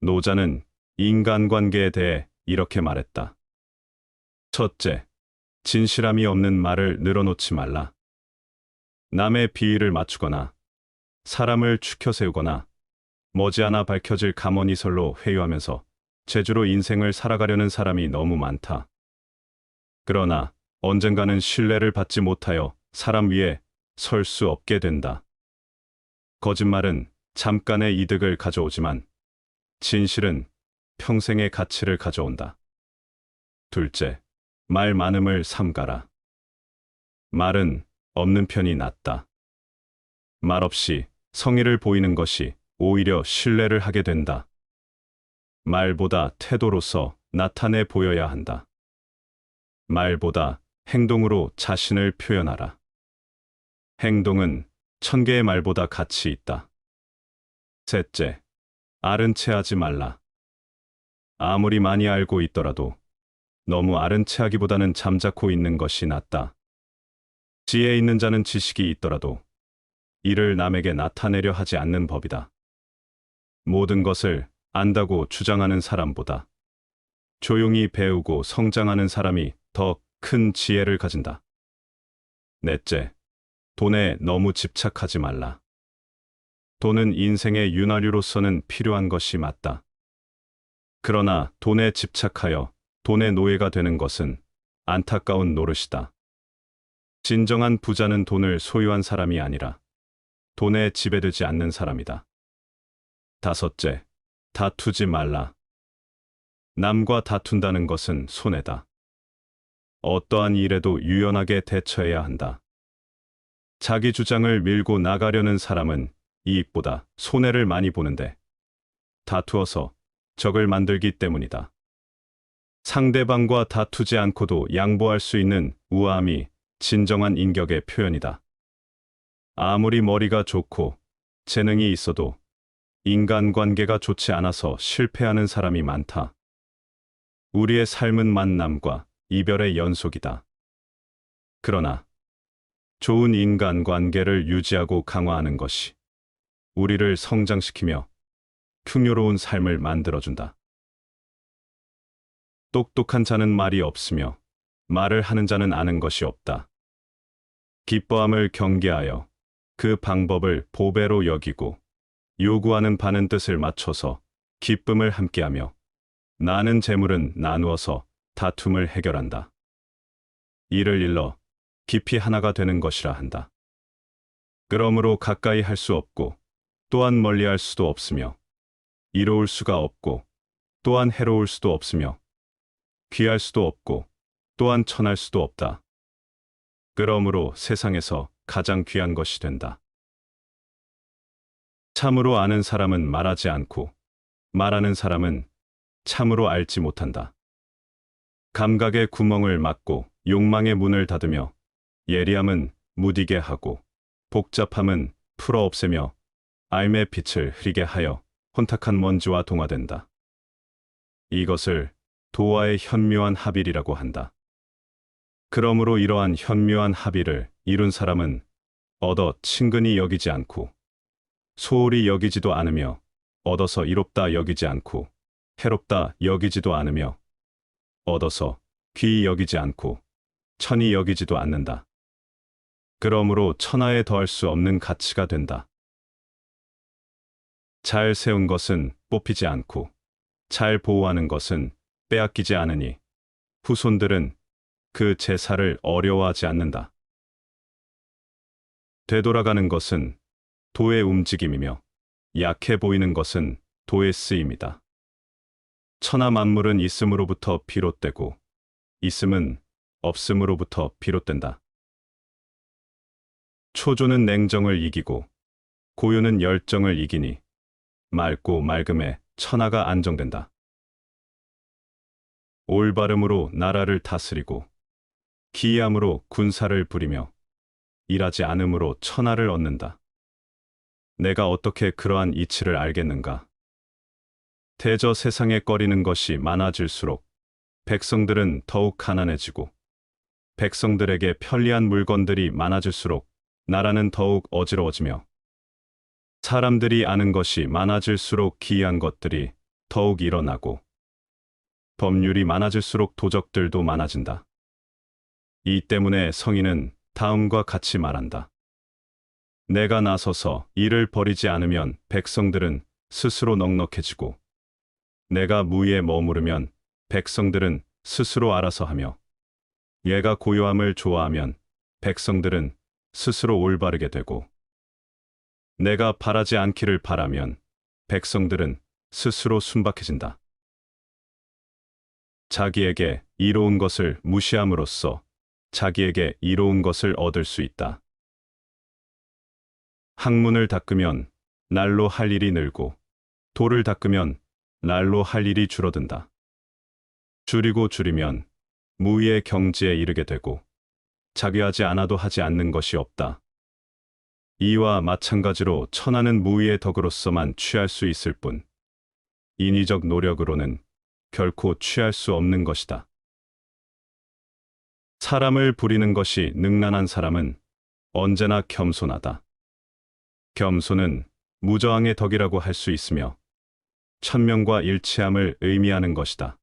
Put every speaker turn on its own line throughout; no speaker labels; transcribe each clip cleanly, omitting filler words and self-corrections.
노자는 인간관계에 대해 이렇게 말했다. 첫째, 진실함이 없는 말을 늘어놓지 말라. 남의 비위를 맞추거나 사람을 추켜 세우거나 머지않아 밝혀질 감언이설로 회유하면서 재주로 인생을 살아가려는 사람이 너무 많다. 그러나 언젠가는 신뢰를 받지 못하여 사람 위에 설 수 없게 된다. 거짓말은 잠깐의 이득을 가져오지만 진실은 평생의 가치를 가져온다. 둘째, 말 많음을 삼가라. 말은 없는 편이 낫다. 말 없이 성의를 보이는 것이 오히려 신뢰를 하게 된다. 말보다 태도로서 나타내 보여야 한다. 말보다 행동으로 자신을 표현하라. 행동은 1000개의 말보다 가치 있다. 셋째, 아른 채 하지 말라. 아무리 많이 알고 있더라도 너무 아른 채 하기보다는 잠자코 있는 것이 낫다. 지혜 있는 자는 지식이 있더라도 이를 남에게 나타내려 하지 않는 법이다. 모든 것을 안다고 주장하는 사람보다 조용히 배우고 성장하는 사람이 더 큰 지혜를 가진다. 넷째, 돈에 너무 집착하지 말라. 돈은 인생의 윤활유로서는 필요한 것이 맞다. 그러나 돈에 집착하여 돈의 노예가 되는 것은 안타까운 노릇이다. 진정한 부자는 돈을 소유한 사람이 아니라 돈에 지배되지 않는 사람이다. 다섯째, 다투지 말라. 남과 다툰다는 것은 손해다. 어떠한 일에도 유연하게 대처해야 한다. 자기 주장을 밀고 나가려는 사람은 이익보다 손해를 많이 보는데 다투어서 적을 만들기 때문이다. 상대방과 다투지 않고도 양보할 수 있는 우아함이 진정한 인격의 표현이다. 아무리 머리가 좋고 재능이 있어도 인간관계가 좋지 않아서 실패하는 사람이 많다. 우리의 삶은 만남과 이별의 연속이다. 그러나 좋은 인간관계를 유지하고 강화하는 것이 우리를 성장시키며 풍요로운 삶을 만들어준다. 똑똑한 자는 말이 없으며 말을 하는 자는 아는 것이 없다. 기뻐함을 경계하여 그 방법을 보배로 여기고 요구하는 바는 뜻을 맞춰서 기쁨을 함께하며 나는 재물은 나누어서 다툼을 해결한다. 이를 일러 깊이 하나가 되는 것이라 한다. 그러므로 가까이 할 수 없고 또한 멀리 할 수도 없으며 이로울 수가 없고 또한 해로울 수도 없으며 귀할 수도 없고 또한 천할 수도 없다. 그러므로 세상에서 가장 귀한 것이 된다. 참으로 아는 사람은 말하지 않고 말하는 사람은 참으로 알지 못한다. 감각의 구멍을 막고 욕망의 문을 닫으며 예리함은 무디게 하고 복잡함은 풀어 없애며 알의 빛을 흐리게 하여 혼탁한 먼지와 동화된다. 이것을 도화의 현묘한 합일이라고 한다. 그러므로 이러한 현묘한 합일을 이룬 사람은 얻어 친근히 여기지 않고 소홀히 여기지도 않으며 얻어서 이롭다 여기지 않고 해롭다 여기지도 않으며 얻어서 귀히 여기지 않고 천히 여기지도 않는다. 그러므로 천하에 더할 수 없는 가치가 된다. 잘 세운 것은 뽑히지 않고 잘 보호하는 것은 빼앗기지 않으니 후손들은 그 제사를 어려워하지 않는다. 되돌아가는 것은 도의 움직임이며 약해 보이는 것은 도의 쓰임이다. 천하 만물은 있음으로부터 비롯되고 있음은 없음으로부터 비롯된다. 초조는 냉정을 이기고 고요는 열정을 이기니 맑고 맑음에 천하가 안정된다. 올바름으로 나라를 다스리고 기이함으로 군사를 부리며 일하지 않음으로 천하를 얻는다. 내가 어떻게 그러한 이치를 알겠는가? 대저 세상에 꺼리는 것이 많아질수록 백성들은 더욱 가난해지고 백성들에게 편리한 물건들이 많아질수록 나라는 더욱 어지러워지며 사람들이 아는 것이 많아질수록 기이한 것들이 더욱 일어나고 법률이 많아질수록 도적들도 많아진다. 이 때문에 성인은 다음과 같이 말한다. 내가 나서서 이를 버리지 않으면 백성들은 스스로 넉넉해지고 내가 무위에 머무르면 백성들은 스스로 알아서 하며 얘가 고요함을 좋아하면 백성들은 스스로 올바르게 되고 내가 바라지 않기를 바라면 백성들은 스스로 순박해진다. 자기에게 이로운 것을 무시함으로써 자기에게 이로운 것을 얻을 수 있다. 학문을 닦으면 날로 할 일이 늘고 도를 닦으면 날로 할 일이 줄어든다. 줄이고 줄이면 무위의 경지에 이르게 되고 자귀하지 않아도 하지 않는 것이 없다. 이와 마찬가지로 천하는 무위의 덕으로서만 취할 수 있을 뿐 인위적 노력으로는 결코 취할 수 없는 것이다. 사람을 부리는 것이 능란한 사람은 언제나 겸손하다. 겸손은 무저항의 덕이라고 할 수 있으며 천명과 일치함을 의미하는 것이다.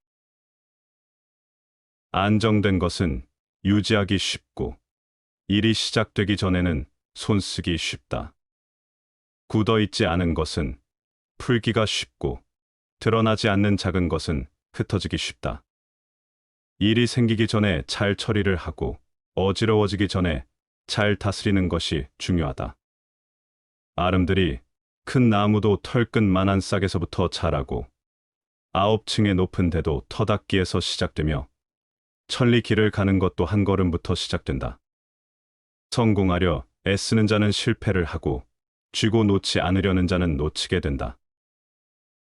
안정된 것은 유지하기 쉽고 일이 시작되기 전에는 손쓰기 쉽다. 굳어있지 않은 것은 풀기가 쉽고 드러나지 않는 작은 것은 흩어지기 쉽다. 일이 생기기 전에 잘 처리를 하고 어지러워지기 전에 잘 다스리는 것이 중요하다. 아름들이 큰 나무도 털끝만한 싹에서부터 자라고 9층의 높은 데도 터닫기에서 시작되며 천리 길을 가는 것도 한 걸음부터 시작된다. 성공하려 애쓰는 자는 실패를 하고 쥐고 놓지 않으려는 자는 놓치게 된다.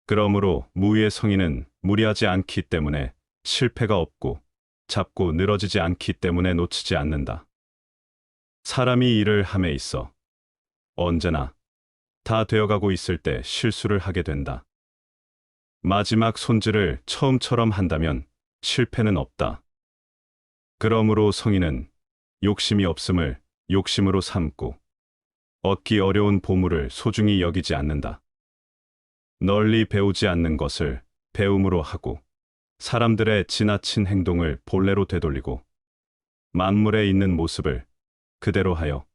그러므로 무위의 성인은 무리하지 않기 때문에 실패가 없고 잡고 늘어지지 않기 때문에 놓치지 않는다. 사람이 일을 함에 있어 언제나 다 되어가고 있을 때 실수를 하게 된다. 마지막 손질을 처음처럼 한다면 실패는 없다. 그러므로 성인은 욕심이 없음을 욕심으로 삼고 얻기 어려운 보물을 소중히 여기지 않는다. 널리 배우지 않는 것을 배움으로 하고 사람들의 지나친 행동을 본래로 되돌리고 만물에 있는 모습을 그대로 하여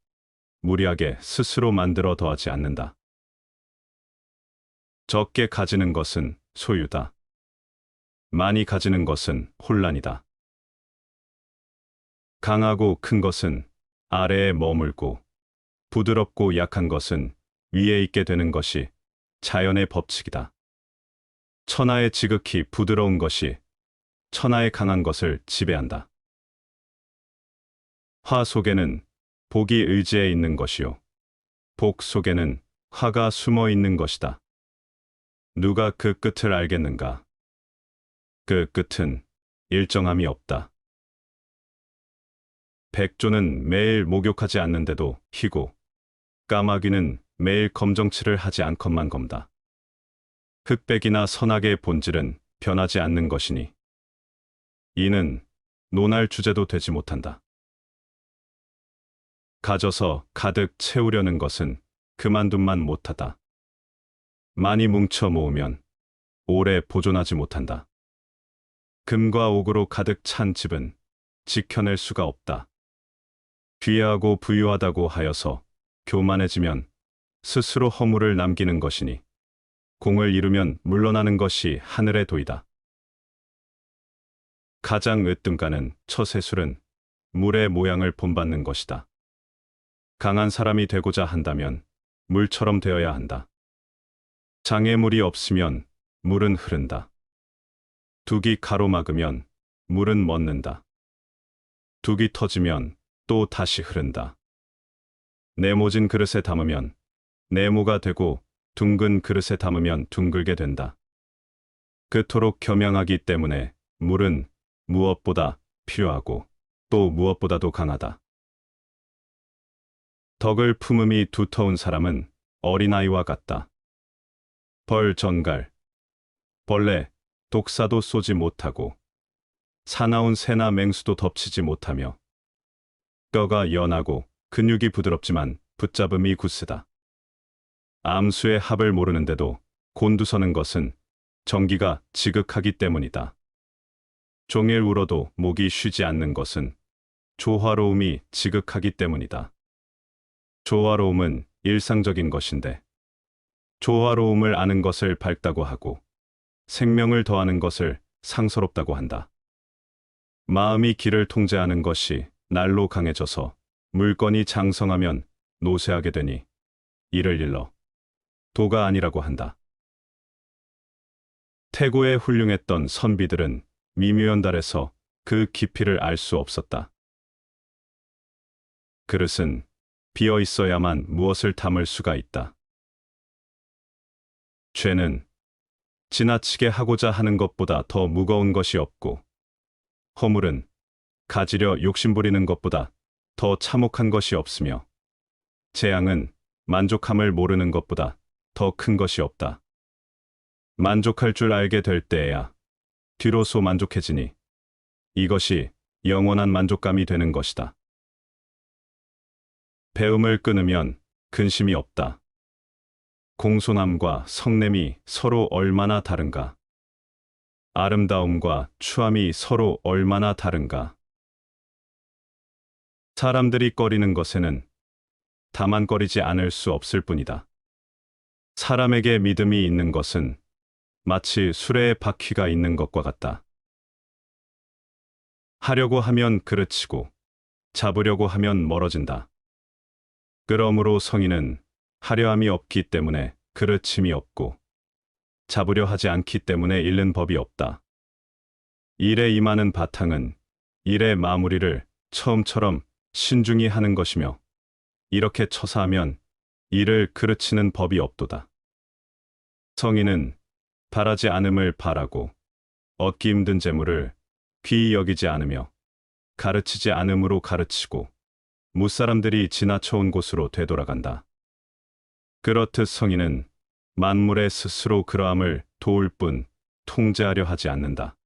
무리하게 스스로 만들어 더하지 않는다. 적게 가지는 것은 소유다. 많이 가지는 것은 혼란이다. 강하고 큰 것은 아래에 머물고 부드럽고 약한 것은 위에 있게 되는 것이 자연의 법칙이다. 천하의 지극히 부드러운 것이 천하의 강한 것을 지배한다. 화 속에는 복이 의지해 있는 것이요 복 속에는 화가 숨어 있는 것이다. 누가 그 끝을 알겠는가? 그 끝은 일정함이 없다. 백조는 매일 목욕하지 않는데도 희고 까마귀는 매일 검정칠을 하지 않건만 검다. 흑백이나 선악의 본질은 변하지 않는 것이니 이는 논할 주제도 되지 못한다. 가져서 가득 채우려는 것은 그만둔만 못하다. 많이 뭉쳐 모으면 오래 보존하지 못한다. 금과 옥으로 가득 찬 집은 지켜낼 수가 없다. 귀하고 부유하다고 하여서 교만해지면 스스로 허물을 남기는 것이니 공을 이루면 물러나는 것이 하늘의 도이다. 가장 으뜸가는 처세술은 물의 모양을 본받는 것이다. 강한 사람이 되고자 한다면 물처럼 되어야 한다. 장애물이 없으면 물은 흐른다. 둑이 가로막으면 물은 멎는다. 둑이 터지면 또 다시 흐른다. 네모진 그릇에 담으면 네모가 되고 둥근 그릇에 담으면 둥글게 된다. 그토록 겸양하기 때문에 물은 무엇보다 필요하고 또 무엇보다도 강하다. 덕을 품음이 두터운 사람은 어린아이와 같다. 벌 전갈, 벌레, 독사도 쏘지 못하고 사나운 새나 맹수도 덮치지 못하며 뼈가 연하고 근육이 부드럽지만 붙잡음이 굳세다. 암수의 합을 모르는데도 곤두서는 것은 정기가 지극하기 때문이다. 종일 울어도 목이 쉬지 않는 것은 조화로움이 지극하기 때문이다. 조화로움은 일상적인 것인데 조화로움을 아는 것을 밝다고 하고 생명을 더하는 것을 상서롭다고 한다. 마음이 기를 통제하는 것이 날로 강해져서 물건이 장성하면 노쇠하게 되니 이를 일러 도가 아니라고 한다. 태고에 훌륭했던 선비들은 미묘연달에서 그 깊이를 알 수 없었다. 그릇은 비어 있어야만 무엇을 담을 수가 있다. 죄는 지나치게 하고자 하는 것보다 더 무거운 것이 없고, 허물은 가지려 욕심부리는 것보다 더 참혹한 것이 없으며, 재앙은 만족함을 모르는 것보다 더 큰 것이 없다. 만족할 줄 알게 될 때에야 뒤로소 만족해지니 이것이 영원한 만족감이 되는 것이다. 배움을 끊으면 근심이 없다. 공손함과 성냄이 서로 얼마나 다른가. 아름다움과 추함이 서로 얼마나 다른가. 사람들이 꺼리는 것에는 다만 꺼리지 않을 수 없을 뿐이다. 사람에게 믿음이 있는 것은 마치 수레에 바퀴가 있는 것과 같다. 하려고 하면 그르치고 잡으려고 하면 멀어진다. 그러므로 성인은 하려함이 없기 때문에 그르침이 없고 잡으려 하지 않기 때문에 잃는 법이 없다. 일에 임하는 바탕은 일의 마무리를 처음처럼 신중히 하는 것이며 이렇게 처사하면 일을 그르치는 법이 없도다. 성인은 바라지 않음을 바라고 얻기 힘든 재물을 귀히 여기지 않으며 가르치지 않음으로 가르치고 무사람들이 지나쳐온 곳으로 되돌아간다. 그렇듯 성인은 만물에 스스로 그러함을 도울 뿐 통제하려 하지 않는다.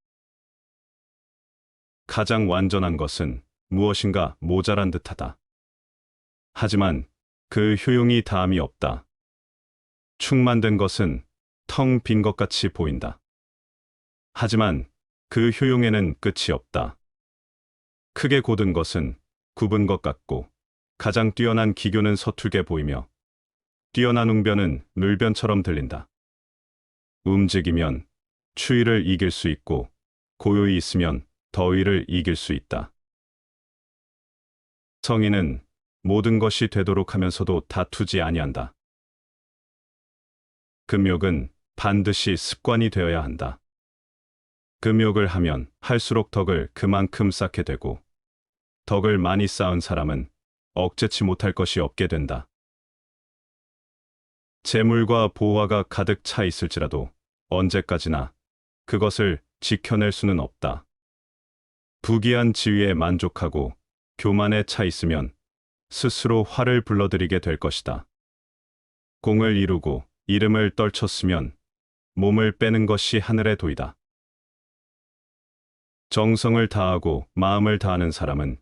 가장 완전한 것은 무엇인가 모자란 듯하다. 하지만 그 효용이 다함이 없다. 충만된 것은 텅 빈 것 같이 보인다. 하지만 그 효용에는 끝이 없다. 크게 곧은 것은 굽은 것 같고 가장 뛰어난 기교는 서툴게 보이며 뛰어난 웅변은 물변처럼 들린다. 움직이면 추위를 이길 수 있고 고요히 있으면 더위를 이길 수 있다. 성인은 모든 것이 되도록 하면서도 다투지 아니한다. 금욕은 반드시 습관이 되어야 한다. 금욕을 하면 할수록 덕을 그만큼 쌓게 되고 덕을 많이 쌓은 사람은 억제치 못할 것이 없게 된다. 재물과 보화가 가득 차 있을지라도 언제까지나 그것을 지켜낼 수는 없다. 부귀한 지위에 만족하고 교만에 차 있으면 스스로 화를 불러들이게 될 것이다. 공을 이루고 이름을 떨쳤으면 몸을 빼는 것이 하늘의 도이다. 정성을 다하고 마음을 다하는 사람은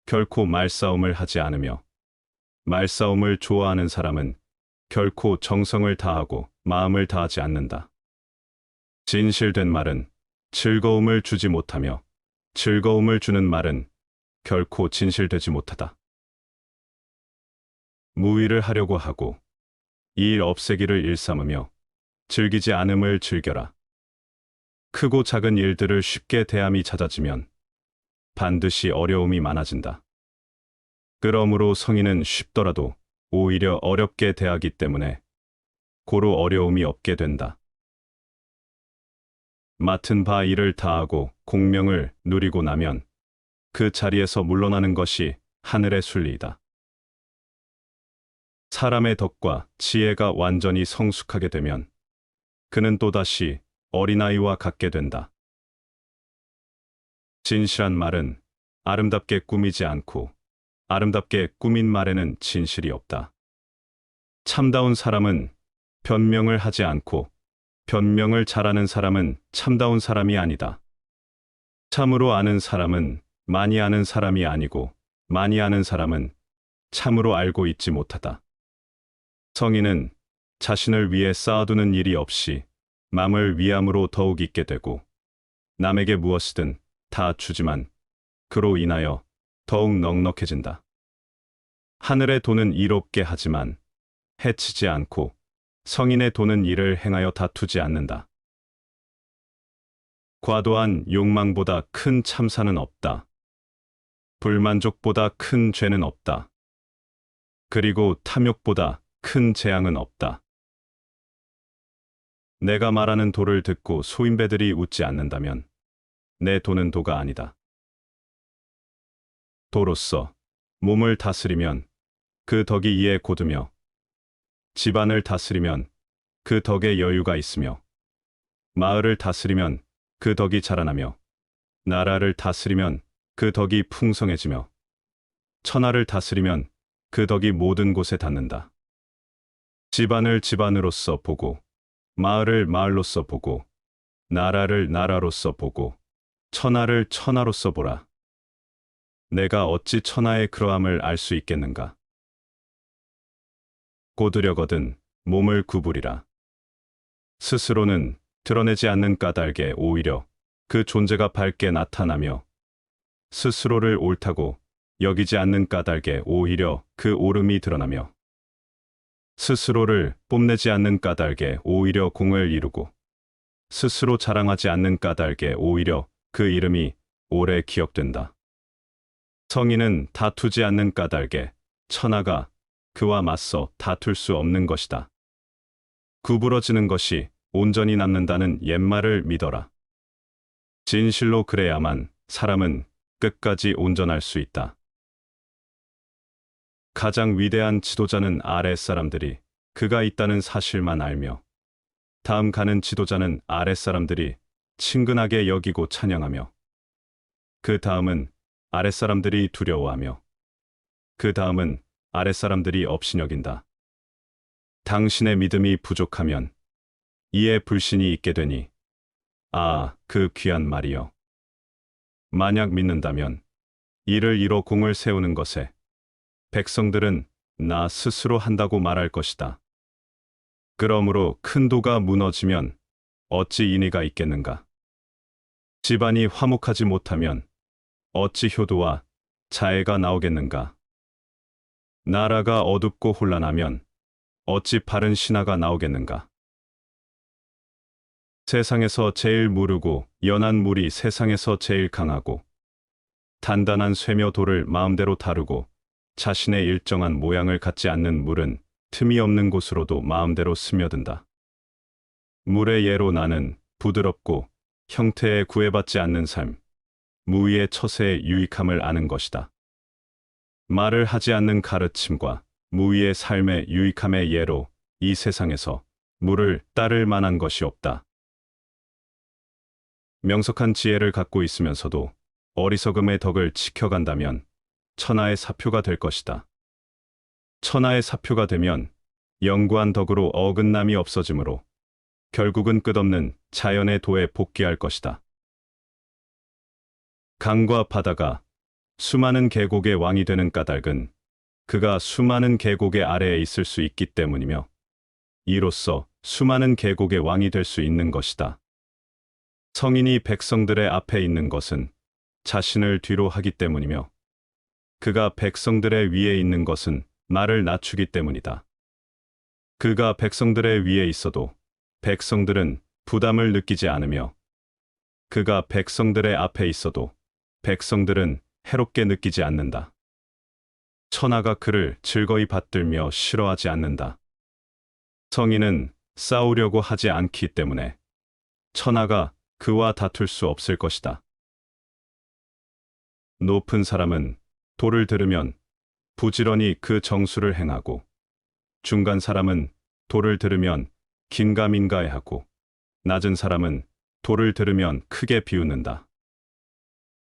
결코 말싸움을 하지 않으며 말싸움을 좋아하는 사람은 결코 정성을 다하고 마음을 다하지 않는다. 진실된 말은 즐거움을 주지 못하며 즐거움을 주는 말은 결코 진실되지 못하다. 무의를 하려고 하고 일 없애기를 일삼으며 즐기지 않음을 즐겨라. 크고 작은 일들을 쉽게 대함이 잦아지면 반드시 어려움이 많아진다. 그러므로 성인은 쉽더라도 오히려 어렵게 대하기 때문에 고로 어려움이 없게 된다. 맡은 바 일을 다하고 공명을 누리고 나면 그 자리에서 물러나는 것이 하늘의 순리이다. 사람의 덕과 지혜가 완전히 성숙하게 되면 그는 또다시 어린아이와 같게 된다. 진실한 말은 아름답게 꾸미지 않고 아름답게 꾸민 말에는 진실이 없다. 참다운 사람은 변명을 하지 않고 변명을 잘하는 사람은 참다운 사람이 아니다. 참으로 아는 사람은 많이 아는 사람이 아니고 많이 아는 사람은 참으로 알고 있지 못하다. 성인은 자신을 위해 쌓아두는 일이 없이 남을 위함으로 더욱 있게 되고 남에게 무엇이든 다 주지만 그로 인하여 더욱 넉넉해진다. 하늘의 돈은 이롭게 하지만 해치지 않고 성인의 돈은 이를 행하여 다투지 않는다. 과도한 욕망보다 큰 참사는 없다. 불만족보다 큰 죄는 없다. 그리고 탐욕보다 큰 재앙은 없다. 내가 말하는 도를 듣고 소인배들이 웃지 않는다면 내 도는 도가 아니다. 도로서 몸을 다스리면 그 덕이 이에 곧으며 집안을 다스리면 그 덕에 여유가 있으며 마을을 다스리면 그 덕이 자라나며 나라를 다스리면 그 덕이 풍성해지며 천하를 다스리면 그 덕이 모든 곳에 닿는다. 집안을 집안으로서 보고 마을을 마을로서 보고 나라를 나라로서 보고 천하를 천하로서 보라. 내가 어찌 천하의 그러함을 알 수 있겠는가? 고두려거든 몸을 구부리라. 스스로는 드러내지 않는 까닭에 오히려 그 존재가 밝게 나타나며 스스로를 옳다고 여기지 않는 까닭에 오히려 그 옳음이 드러나며 스스로를 뽐내지 않는 까닭에 오히려 공을 이루고 스스로 자랑하지 않는 까닭에 오히려 그 이름이 오래 기억된다. 성인은 다투지 않는 까닭에 천하가 그와 맞서 다툴 수 없는 것이다. 구부러지는 것이 온전히 남는다는 옛말을 믿어라. 진실로 그래야만 사람은 끝까지 온전할 수 있다. 가장 위대한 지도자는 아랫사람들이 그가 있다는 사실만 알며 다음 가는 지도자는 아랫사람들이 친근하게 여기고 찬양하며 그 다음은 아랫사람들이 두려워하며 그 다음은 아랫사람들이 업신여긴다. 당신의 믿음이 부족하면 이에 불신이 있게 되니 그 귀한 말이여. 만약 믿는다면 이를 이뤄 공을 세우는 것에 백성들은 나 스스로 한다고 말할 것이다. 그러므로 큰 도가 무너지면 어찌 인의가 있겠는가? 집안이 화목하지 못하면 어찌 효도와 자애가 나오겠는가? 나라가 어둡고 혼란하면 어찌 바른 신하가 나오겠는가? 세상에서 제일 무르고 연한 물이 세상에서 제일 강하고 단단한 쇠며 돌을 마음대로 다루고 자신의 일정한 모양을 갖지 않는 물은 틈이 없는 곳으로도 마음대로 스며든다. 물의 예로 나는 부드럽고 형태에 구애받지 않는 삶, 무위의 처세의 유익함을 아는 것이다. 말을 하지 않는 가르침과 무위의 삶의 유익함의 예로 이 세상에서 물을 따를 만한 것이 없다. 명석한 지혜를 갖고 있으면서도 어리석음의 덕을 지켜간다면 천하의 사표가 될 것이다. 천하의 사표가 되면 영구한 덕으로 어긋남이 없어지므로 결국은 끝없는 자연의 도에 복귀할 것이다. 강과 바다가 수많은 계곡의 왕이 되는 까닭은 그가 수많은 계곡의 아래에 있을 수 있기 때문이며 이로써 수많은 계곡의 왕이 될 수 있는 것이다. 성인이 백성들의 앞에 있는 것은 자신을 뒤로 하기 때문이며 그가 백성들의 위에 있는 것은 나를 낮추기 때문이다. 그가 백성들의 위에 있어도 백성들은 부담을 느끼지 않으며 그가 백성들의 앞에 있어도 백성들은 해롭게 느끼지 않는다. 천하가 그를 즐거이 받들며 싫어하지 않는다. 성인은 싸우려고 하지 않기 때문에 천하가 그와 다툴 수 없을 것이다. 높은 사람은 도를 들으면 부지런히 그 정수를 행하고 중간 사람은 도를 들으면 긴가민가해하고 낮은 사람은 도를 들으면 크게 비웃는다.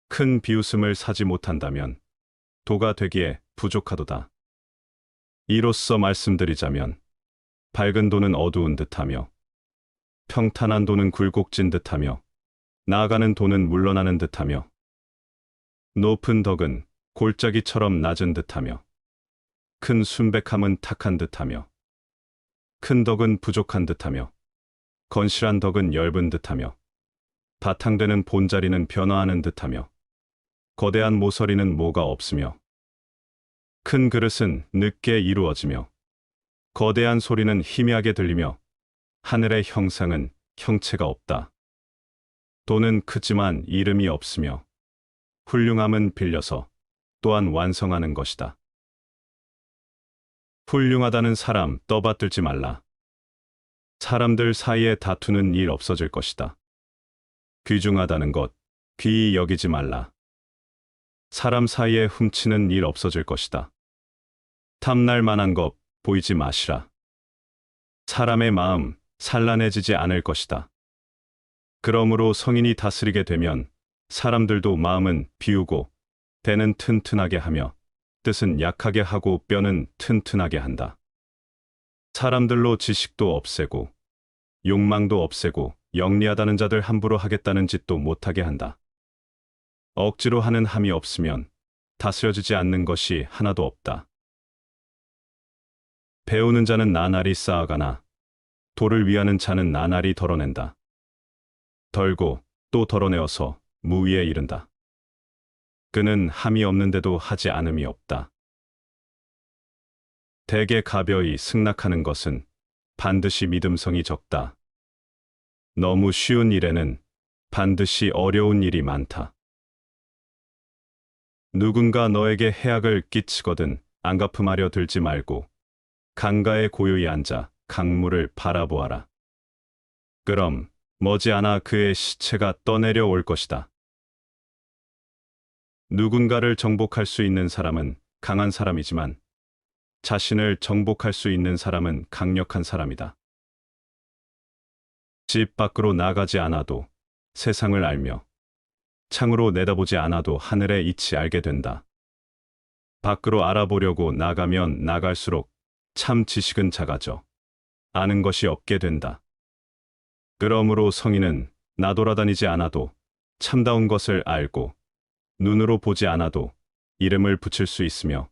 큰 비웃음을 사지 못한다면 도가 되기에 부족하도다. 이로써 말씀드리자면 밝은 도는 어두운 듯하며 평탄한 도는 굴곡진 듯하며 나아가는 도는 물러나는 듯하며 높은 덕은 골짜기처럼 낮은 듯하며 큰 순백함은 탁한 듯하며 큰 덕은 부족한 듯하며 건실한 덕은 엷은 듯하며 바탕되는 본자리는 변화하는 듯하며 거대한 모서리는 뭐가 없으며 큰 그릇은 늦게 이루어지며 거대한 소리는 희미하게 들리며 하늘의 형상은 형체가 없다. 돈은 크지만 이름이 없으며 훌륭함은 빌려서 또한 완성하는 것이다. 훌륭하다는 사람 떠받들지 말라. 사람들 사이에 다투는 일 없어질 것이다. 귀중하다는 것 귀히 여기지 말라. 사람 사이에 훔치는 일 없어질 것이다. 탐날 만한 것 보이지 마시라. 사람의 마음 산란해지지 않을 것이다. 그러므로 성인이 다스리게 되면 사람들도 마음은 비우고 배는 튼튼하게 하며 뜻은 약하게 하고 뼈는 튼튼하게 한다. 사람들로 지식도 없애고 욕망도 없애고 영리하다는 자들 함부로 하겠다는 짓도 못하게 한다. 억지로 하는 함이 없으면 다스려지지 않는 것이 하나도 없다. 배우는 자는 나날이 쌓아가나 도를 위하는 자는 나날이 덜어낸다. 덜고 또 덜어내어서 무위에 이른다. 그는 함이 없는데도 하지 않음이 없다. 대개 가벼이 승낙하는 것은 반드시 믿음성이 적다. 너무 쉬운 일에는 반드시 어려운 일이 많다. 누군가 너에게 해악을 끼치거든 안갚음하려 들지 말고 강가에 고요히 앉아 강물을 바라보아라. 그럼 머지않아 그의 시체가 떠내려 올 것이다. 누군가를 정복할 수 있는 사람은 강한 사람이지만 자신을 정복할 수 있는 사람은 강력한 사람이다. 집 밖으로 나가지 않아도 세상을 알며 창으로 내다보지 않아도 하늘의 이치 알게 된다. 밖으로 알아보려고 나가면 나갈수록 참 지식은 작아져 아는 것이 없게 된다. 그러므로 성인은 나돌아다니지 않아도 참다운 것을 알고 눈으로 보지 않아도 이름을 붙일 수 있으며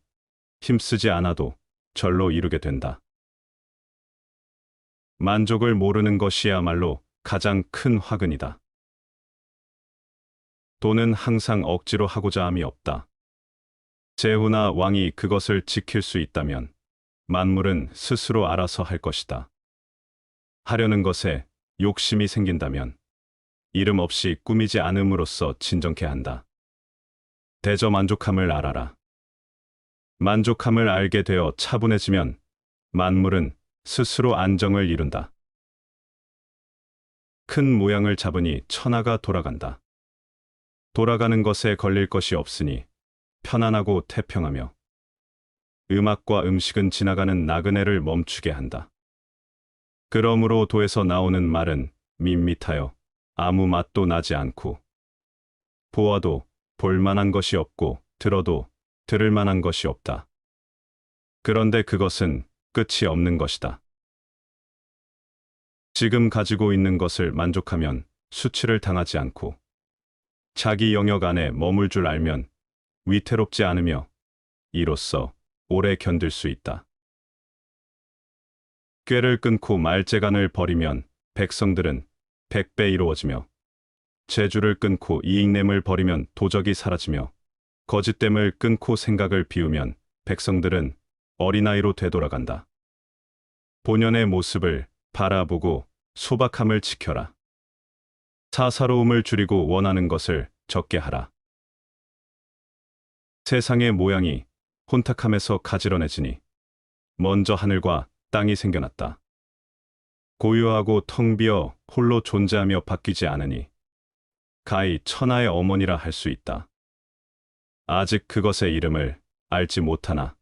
힘쓰지 않아도 절로 이루게 된다. 만족을 모르는 것이야말로 가장 큰 화근이다. 돈은 항상 억지로 하고자 함이 없다. 제후나 왕이 그것을 지킬 수 있다면 만물은 스스로 알아서 할 것이다. 하려는 것에 욕심이 생긴다면 이름 없이 꾸미지 않음으로써 진정케 한다. 대저 만족함을 알아라. 만족함을 알게 되어 차분해지면 만물은 스스로 안정을 이룬다. 큰 모양을 잡으니 천하가 돌아간다. 돌아가는 것에 걸릴 것이 없으니 편안하고 태평하며 음악과 음식은 지나가는 나그네를 멈추게 한다. 그러므로 도에서 나오는 말은 밋밋하여 아무 맛도 나지 않고 보아도 볼 만한 것이 없고 들어도 들을 만한 것이 없다. 그런데 그것은 끝이 없는 것이다. 지금 가지고 있는 것을 만족하면 수치를 당하지 않고 자기 영역 안에 머물 줄 알면 위태롭지 않으며 이로써 오래 견딜 수 있다. 꾀를 끊고 말재간을 버리면 백성들은 100배 이루어지며 재주를 끊고 이익냄을 버리면 도적이 사라지며 거짓됨을 끊고 생각을 비우면 백성들은 어린아이로 되돌아간다. 본연의 모습을 바라보고 소박함을 지켜라. 사사로움을 줄이고 원하는 것을 적게 하라. 세상의 모양이 혼탁함에서 가지런해지니 먼저 하늘과 땅이 생겨났다. 고요하고 텅 비어 홀로 존재하며 바뀌지 않으니 가히 천하의 어머니라 할 수 있다. 아직 그것의 이름을 알지 못하나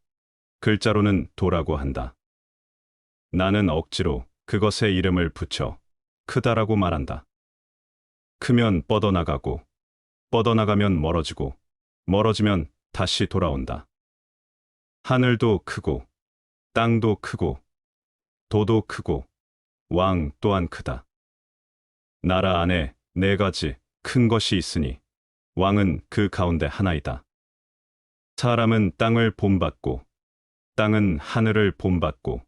글자로는 도라고 한다. 나는 억지로 그것의 이름을 붙여 크다라고 말한다. 크면 뻗어나가고 뻗어나가면 멀어지고 멀어지면 다시 돌아온다. 하늘도 크고 땅도 크고 도도 크고 왕 또한 크다. 나라 안에 4가지 큰 것이 있으니 왕은 그 가운데 하나이다. 사람은 땅을 본받고 땅은 하늘을 본받고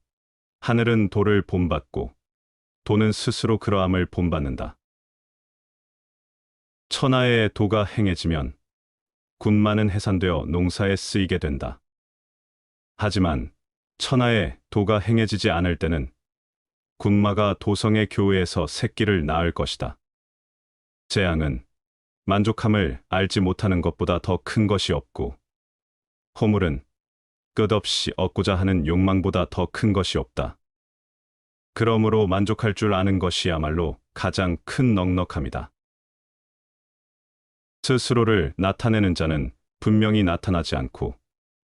하늘은 돌을 본받고 도는 스스로 그러함을 본받는다. 천하의 도가 행해지면 군마는 해산되어 농사에 쓰이게 된다. 하지만 천하의 도가 행해지지 않을 때는 군마가 도성의 교회에서 새끼를 낳을 것이다. 재앙은 만족함을 알지 못하는 것보다 더 큰 것이 없고, 허물은 끝없이 얻고자 하는 욕망보다 더 큰 것이 없다. 그러므로 만족할 줄 아는 것이야말로 가장 큰 넉넉함이다. 스스로를 나타내는 자는 분명히 나타나지 않고,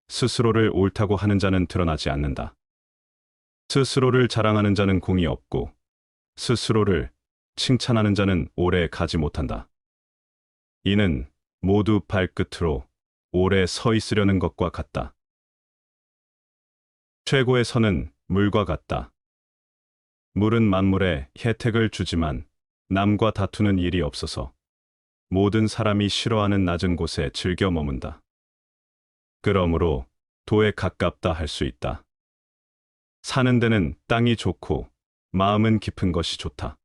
스스로를 옳다고 하는 자는 드러나지 않는다. 스스로를 자랑하는 자는 공이 없고, 스스로를 칭찬하는 자는 오래 가지 못한다. 이는 모두 발끝으로 오래 서 있으려는 것과 같다. 최고의 선은 물과 같다. 물은 만물에 혜택을 주지만 남과 다투는 일이 없어서 모든 사람이 싫어하는 낮은 곳에 즐겨 머문다. 그러므로 도에 가깝다 할 수 있다. 사는 데는 땅이 좋고 마음은 깊은 것이 좋다.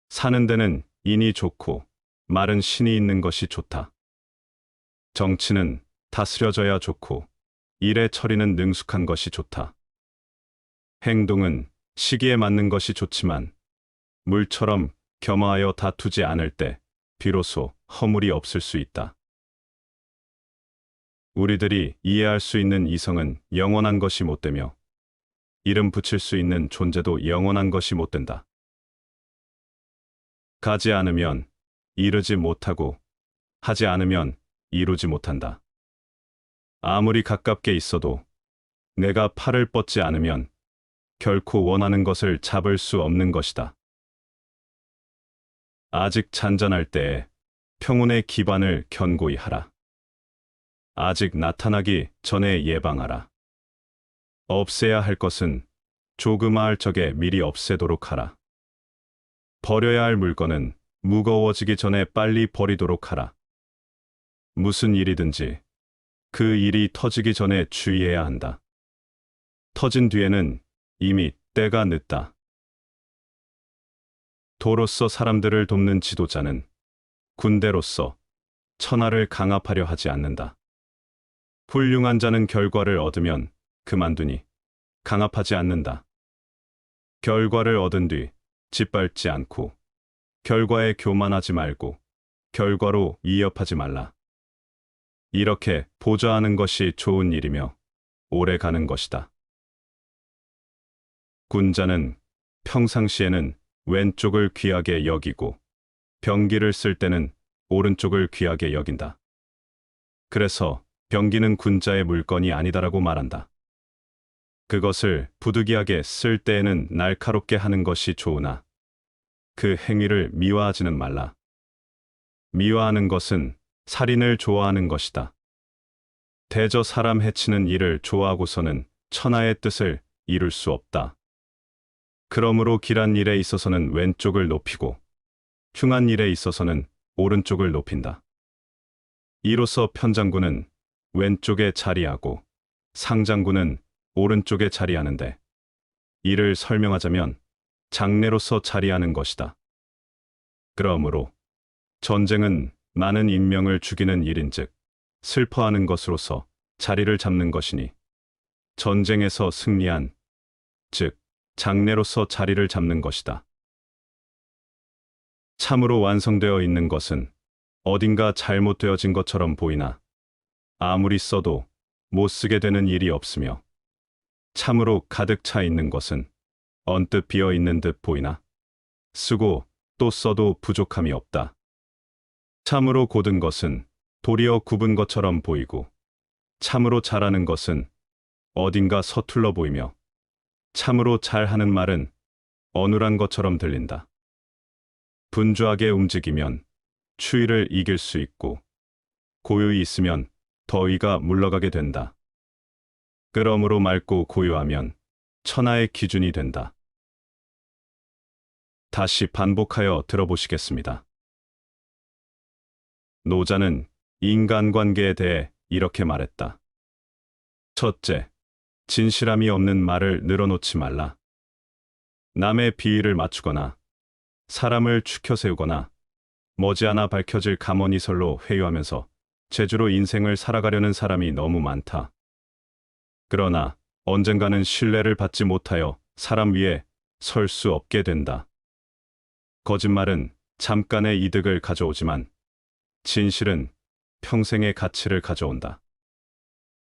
사는 데는 인이 좋고 마른 신이 있는 것이 좋다. 정치는 다스려져야 좋고 일의 처리는 능숙한 것이 좋다. 행동은 시기에 맞는 것이 좋지만 물처럼 겸허하여 다투지 않을 때 비로소 허물이 없을 수 있다. 우리들이 이해할 수 있는 이성은 영원한 것이 못되며 이름 붙일 수 있는 존재도 영원한 것이 못된다. 가지 않으면 이르지 못하고 하지 않으면 이루지 못한다. 아무리 가깝게 있어도 내가 팔을 뻗지 않으면 결코 원하는 것을 잡을 수 없는 것이다. 아직 잔잔할 때에 평온의 기반을 견고히 하라. 아직 나타나기 전에 예방하라. 없애야 할 것은 조그마할 적에 미리 없애도록 하라. 버려야 할 물건은 무거워지기 전에 빨리 버리도록 하라. 무슨 일이든지 그 일이 터지기 전에 주의해야 한다. 터진 뒤에는 이미 때가 늦다. 도로서 사람들을 돕는 지도자는 군대로서 천하를 강압하려 하지 않는다. 훌륭한 자는 결과를 얻으면 그만두니 강압하지 않는다. 결과를 얻은 뒤 짓밟지 않고 결과에 교만하지 말고 결과로 위협하지 말라. 이렇게 보좌하는 것이 좋은 일이며 오래 가는 것이다. 군자는 평상시에는 왼쪽을 귀하게 여기고 병기를 쓸 때는 오른쪽을 귀하게 여긴다. 그래서 병기는 군자의 물건이 아니다라고 말한다. 그것을 부득이하게 쓸 때에는 날카롭게 하는 것이 좋으나 그 행위를 미화하지는 말라. 미화하는 것은 살인을 좋아하는 것이다. 대저 사람 해치는 일을 좋아하고서는 천하의 뜻을 이룰 수 없다. 그러므로 길한 일에 있어서는 왼쪽을 높이고 흉한 일에 있어서는 오른쪽을 높인다. 이로써 편장군은 왼쪽에 자리하고 상장군은 오른쪽에 자리하는데, 이를 설명하자면 장례로서 자리하는 것이다. 그러므로 전쟁은 많은 인명을 죽이는 일인즉 슬퍼하는 것으로서 자리를 잡는 것이니, 전쟁에서 승리한 즉 장례로서 자리를 잡는 것이다. 참으로 완성되어 있는 것은 어딘가 잘못되어진 것처럼 보이나 아무리 써도 못 쓰게 되는 일이 없으며, 참으로 가득 차 있는 것은 언뜻 비어 있는 듯 보이나 쓰고 또 써도 부족함이 없다. 참으로 곧은 것은 도리어 굽은 것처럼 보이고, 참으로 잘하는 것은 어딘가 서툴러 보이며, 참으로 잘하는 말은 어눌한 것처럼 들린다. 분주하게 움직이면 추위를 이길 수 있고, 고요히 있으면 더위가 물러가게 된다. 그러므로 맑고 고요하면 천하의 기준이 된다. 다시 반복하여 들어보시겠습니다. 노자는 인간관계에 대해 이렇게 말했다. 첫째, 진실함이 없는 말을 늘어놓지 말라. 남의 비위를 맞추거나 사람을 추켜 세우거나 머지않아 밝혀질 감언이설로 회유하면서 재주로 인생을 살아가려는 사람이 너무 많다. 그러나 언젠가는 신뢰를 받지 못하여 사람 위에 설 수 없게 된다. 거짓말은 잠깐의 이득을 가져오지만 진실은 평생의 가치를 가져온다.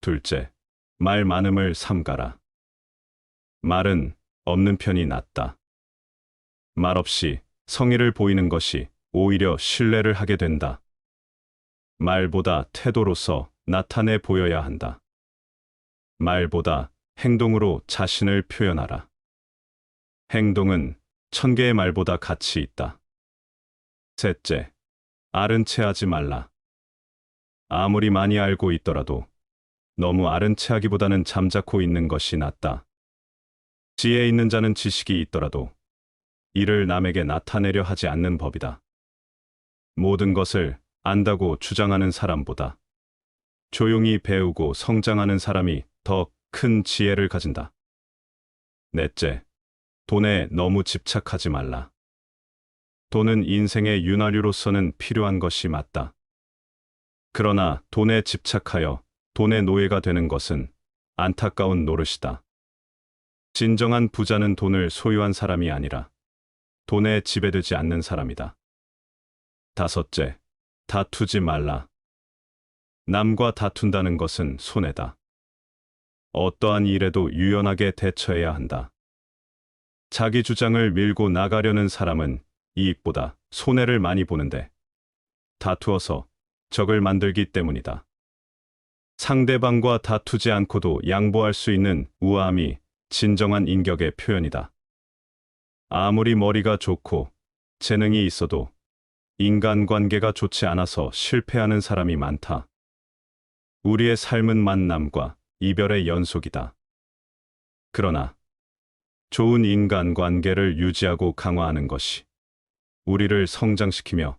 둘째, 말 많음을 삼가라. 말은 없는 편이 낫다. 말없이 성의를 보이는 것이 오히려 신뢰를 하게 된다. 말보다 태도로서 나타내 보여야 한다. 말보다 행동으로 자신을 표현하라. 행동은 1000개의 말보다 가치 있다. 셋째, 아른 체 하지 말라. 아무리 많이 알고 있더라도 너무 아른 체 하기보다는 잠자코 있는 것이 낫다. 지혜 있는 자는 지식이 있더라도 이를 남에게 나타내려 하지 않는 법이다. 모든 것을 안다고 주장하는 사람보다 조용히 배우고 성장하는 사람이 더 큰 지혜를 가진다. 넷째, 돈에 너무 집착하지 말라. 돈은 인생의 윤활유로서는 필요한 것이 맞다. 그러나 돈에 집착하여 돈의 노예가 되는 것은 안타까운 노릇이다. 진정한 부자는 돈을 소유한 사람이 아니라 돈에 지배되지 않는 사람이다. 다섯째, 다투지 말라. 남과 다툰다는 것은 손해다. 어떠한 일에도 유연하게 대처해야 한다. 자기 주장을 밀고 나가려는 사람은 이익보다 손해를 많이 보는데 다투어서 적을 만들기 때문이다. 상대방과 다투지 않고도 양보할 수 있는 우아함이 진정한 인격의 표현이다. 아무리 머리가 좋고 재능이 있어도 인간관계가 좋지 않아서 실패하는 사람이 많다. 우리의 삶은 만남과 이별의 연속이다. 그러나 좋은 인간관계를 유지하고 강화하는 것이 우리를 성장시키며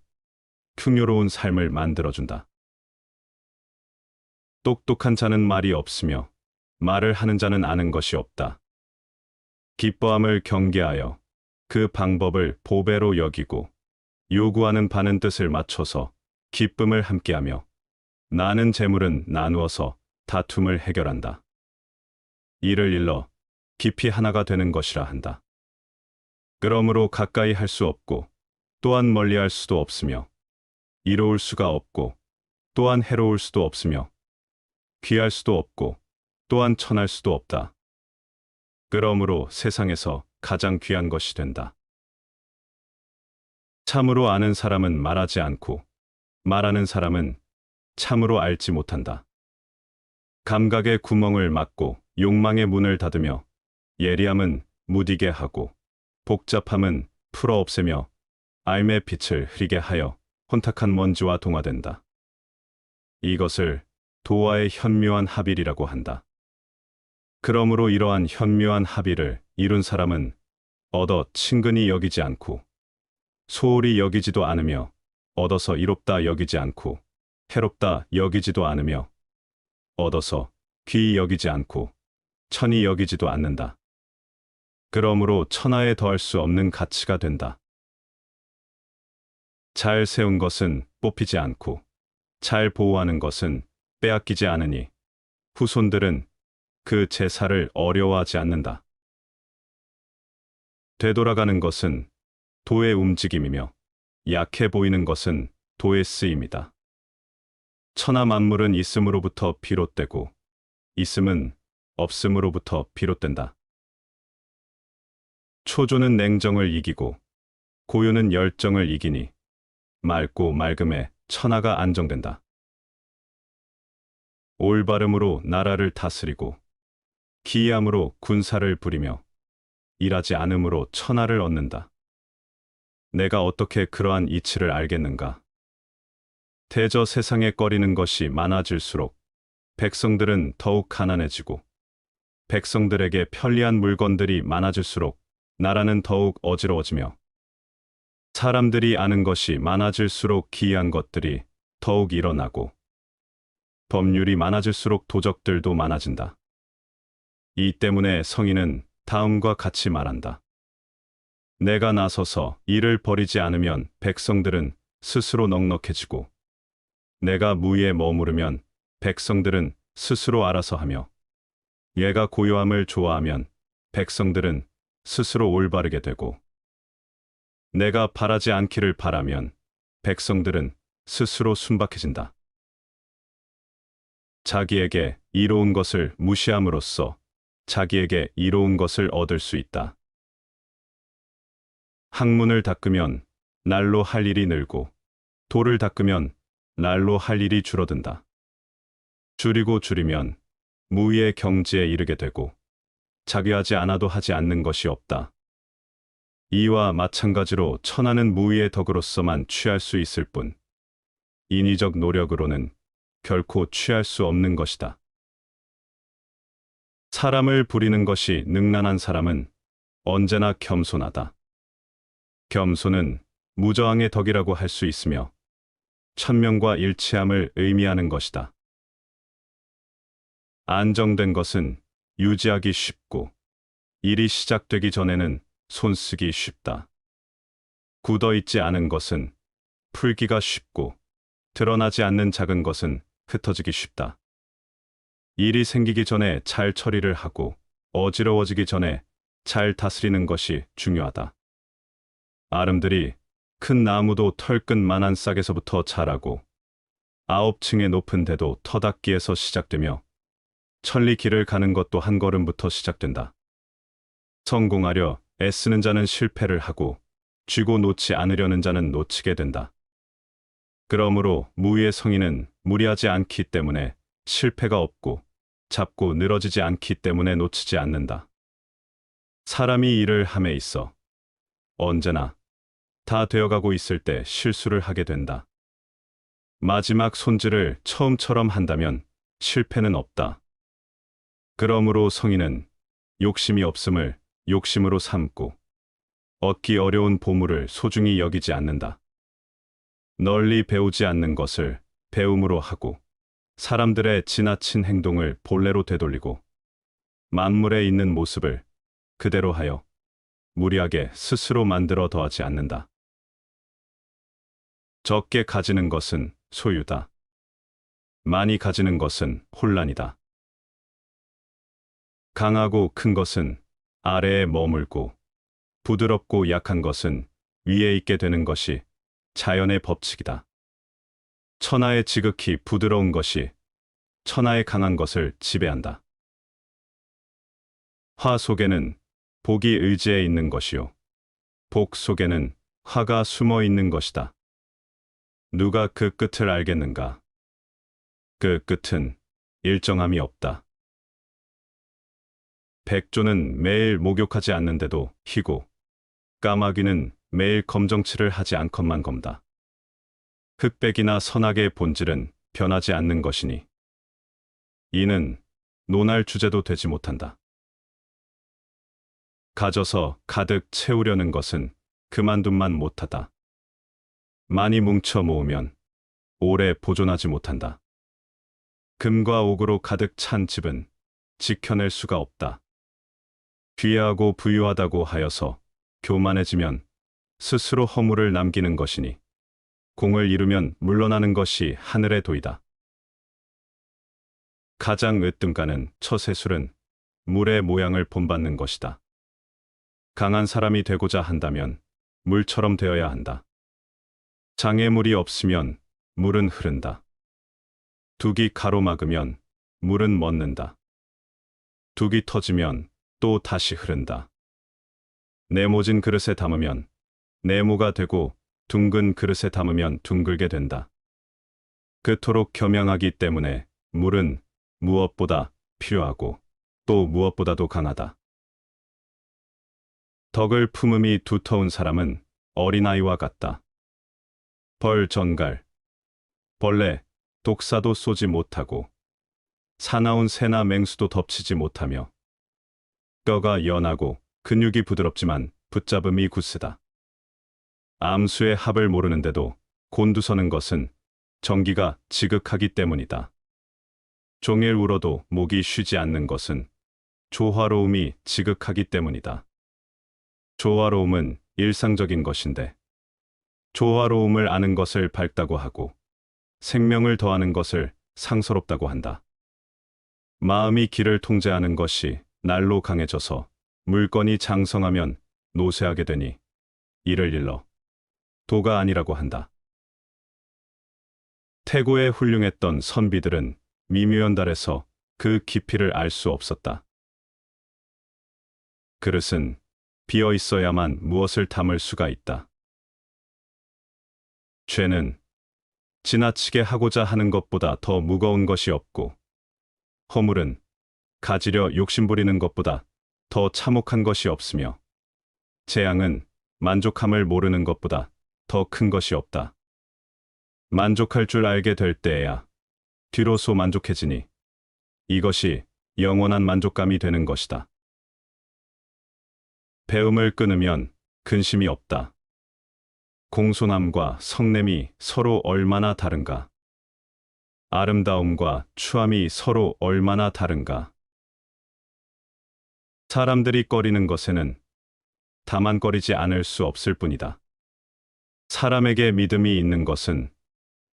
풍요로운 삶을 만들어준다. 똑똑한 자는 말이 없으며 말을 하는 자는 아는 것이 없다. 기뻐함을 경계하여 그 방법을 보배로 여기고 요구하는 바는 뜻을 맞춰서 기쁨을 함께하며 나는 재물은 나누어서 다툼을 해결한다. 이를 일러 깊이 하나가 되는 것이라 한다. 그러므로 가까이 할 수 없고 또한 멀리 할 수도 없으며 이로울 수가 없고 또한 해로울 수도 없으며 귀할 수도 없고 또한 천할 수도 없다. 그러므로 세상에서 가장 귀한 것이 된다. 참으로 아는 사람은 말하지 않고 말하는 사람은 참으로 알지 못한다. 감각의 구멍을 막고 욕망의 문을 닫으며 예리함은 무디게 하고 복잡함은 풀어 없애며 알의 빛을 흐리게 하여 혼탁한 먼지와 동화된다. 이것을 도화의 현묘한 합일이라고 한다. 그러므로 이러한 현묘한 합일을 이룬 사람은 얻어 친근히 여기지 않고 소홀히 여기지도 않으며 얻어서 이롭다 여기지 않고 해롭다 여기지도 않으며 얻어서 귀히 여기지 않고 천히 여기지도 않는다. 그러므로 천하에 더할 수 없는 가치가 된다. 잘 세운 것은 뽑히지 않고 잘 보호하는 것은 빼앗기지 않으니 후손들은 그 제사를 어려워하지 않는다. 되돌아가는 것은 도의 움직임이며 약해 보이는 것은 도의 쓰임이다. 천하 만물은 있음으로부터 비롯되고 있음은 없음으로부터 비롯된다. 초조는 냉정을 이기고 고요는 열정을 이기니 맑고 맑음에 천하가 안정된다. 올바름으로 나라를 다스리고 기이함으로 군사를 부리며 일하지 않음으로 천하를 얻는다. 내가 어떻게 그러한 이치를 알겠는가? 대저 세상에 꺼리는 것이 많아질수록 백성들은 더욱 가난해지고 백성들에게 편리한 물건들이 많아질수록 나라는 더욱 어지러워지며 사람들이 아는 것이 많아질수록 기이한 것들이 더욱 일어나고 법률이 많아질수록 도적들도 많아진다. 이 때문에 성인은 다음과 같이 말한다. 내가 나서서 이를 버리지 않으면 백성들은 스스로 넉넉해지고 내가 무위에 머무르면 백성들은 스스로 알아서 하며 얘가 고요함을 좋아하면 백성들은 스스로 올바르게 되고 내가 바라지 않기를 바라면 백성들은 스스로 순박해진다. 자기에게 이로운 것을 무시함으로써 자기에게 이로운 것을 얻을 수 있다. 학문을 닦으면 날로 할 일이 늘고 도를 닦으면 날로 할 일이 줄어든다. 줄이고 줄이면 무위의 경지에 이르게 되고 자귀하지 않아도 하지 않는 것이 없다. 이와 마찬가지로 천하는 무위의 덕으로서만 취할 수 있을 뿐 인위적 노력으로는 결코 취할 수 없는 것이다. 사람을 부리는 것이 능란한 사람은 언제나 겸손하다. 겸손은 무저항의 덕이라고 할 수 있으며 천명과 일치함을 의미하는 것이다. 안정된 것은 유지하기 쉽고 일이 시작되기 전에는 손쓰기 쉽다. 굳어있지 않은 것은 풀기가 쉽고 드러나지 않는 작은 것은 흩어지기 쉽다. 일이 생기기 전에 잘 처리를 하고 어지러워지기 전에 잘 다스리는 것이 중요하다. 아름들이 큰 나무도 털끝만한 싹에서부터 자라고 9층의 높은 데도 터닫기에서 시작되며 천리 길을 가는 것도 한 걸음부터 시작된다. 성공하려 애쓰는 자는 실패를 하고 쥐고 놓지 않으려는 자는 놓치게 된다. 그러므로 무위의 성인은 무리하지 않기 때문에 실패가 없고 잡고 늘어지지 않기 때문에 놓치지 않는다. 사람이 일을 함에 있어 언제나 다 되어가고 있을 때 실수를 하게 된다. 마지막 손질을 처음처럼 한다면 실패는 없다. 그러므로 성인은 욕심이 없음을 욕심으로 삼고 얻기 어려운 보물을 소중히 여기지 않는다. 널리 배우지 않는 것을 배움으로 하고 사람들의 지나친 행동을 본래로 되돌리고 만물에 있는 모습을 그대로 하여 무리하게 스스로 만들어 더하지 않는다. 적게 가지는 것은 소유다. 많이 가지는 것은 혼란이다. 강하고 큰 것은 아래에 머물고 부드럽고 약한 것은 위에 있게 되는 것이 자연의 법칙이다. 천하의 지극히 부드러운 것이 천하의 강한 것을 지배한다. 화 속에는 복이 의지해 있는 것이요 복 속에는 화가 숨어 있는 것이다. 누가 그 끝을 알겠는가? 그 끝은 일정함이 없다. 백조는 매일 목욕하지 않는데도 희고 까마귀는 매일 검정칠을 하지 않건만 검다. 흑백이나 선악의 본질은 변하지 않는 것이니 이는 논할 주제도 되지 못한다. 가져서 가득 채우려는 것은 그만둔만 못하다. 많이 뭉쳐 모으면 오래 보존하지 못한다. 금과 옥으로 가득 찬 집은 지켜낼 수가 없다. 귀하고 부유하다고 하여서 교만해지면 스스로 허물을 남기는 것이니 공을 이루면 물러나는 것이 하늘의 도이다. 가장 으뜸가는 처세술은 물의 모양을 본받는 것이다. 강한 사람이 되고자 한다면 물처럼 되어야 한다. 장애물이 없으면 물은 흐른다. 둑이 가로막으면 물은 멎는다. 둑이 터지면 또 다시 흐른다. 네모진 그릇에 담으면 네모가 되고 둥근 그릇에 담으면 둥글게 된다. 그토록 겸양하기 때문에 물은 무엇보다 필요하고 또 무엇보다도 강하다. 덕을 품음이 두터운 사람은 어린아이와 같다. 벌 전갈, 벌레, 독사도 쏘지 못하고 사나운 새나 맹수도 덮치지 못하며 뼈가 연하고 근육이 부드럽지만 붙잡음이 굳세다. 암수의 합을 모르는데도 곤두서는 것은 정기가 지극하기 때문이다. 종일 울어도 목이 쉬지 않는 것은 조화로움이 지극하기 때문이다. 조화로움은 일상적인 것인데 조화로움을 아는 것을 밝다고 하고 생명을 더하는 것을 상서롭다고 한다. 마음이 기를 통제하는 것이 날로 강해져서 물건이 장성하면 노쇠하게 되니 이를 일러 도가 아니라고 한다. 태고에 훌륭했던 선비들은 미묘연달에서 그 깊이를 알 수 없었다. 그릇은 비어 있어야만 무엇을 담을 수가 있다. 죄는 지나치게 하고자 하는 것보다 더 무거운 것이 없고, 허물은 가지려 욕심부리는 것보다 더 참혹한 것이 없으며, 재앙은 만족함을 모르는 것보다 더 큰 것이 없다. 만족할 줄 알게 될 때에야 뒤로소 만족해지니 이것이 영원한 만족감이 되는 것이다. 배움을 끊으면 근심이 없다. 공손함과 성냄이 서로 얼마나 다른가. 아름다움과 추함이 서로 얼마나 다른가. 사람들이 꺼리는 것에는 다만 꺼리지 않을 수 없을 뿐이다. 사람에게 믿음이 있는 것은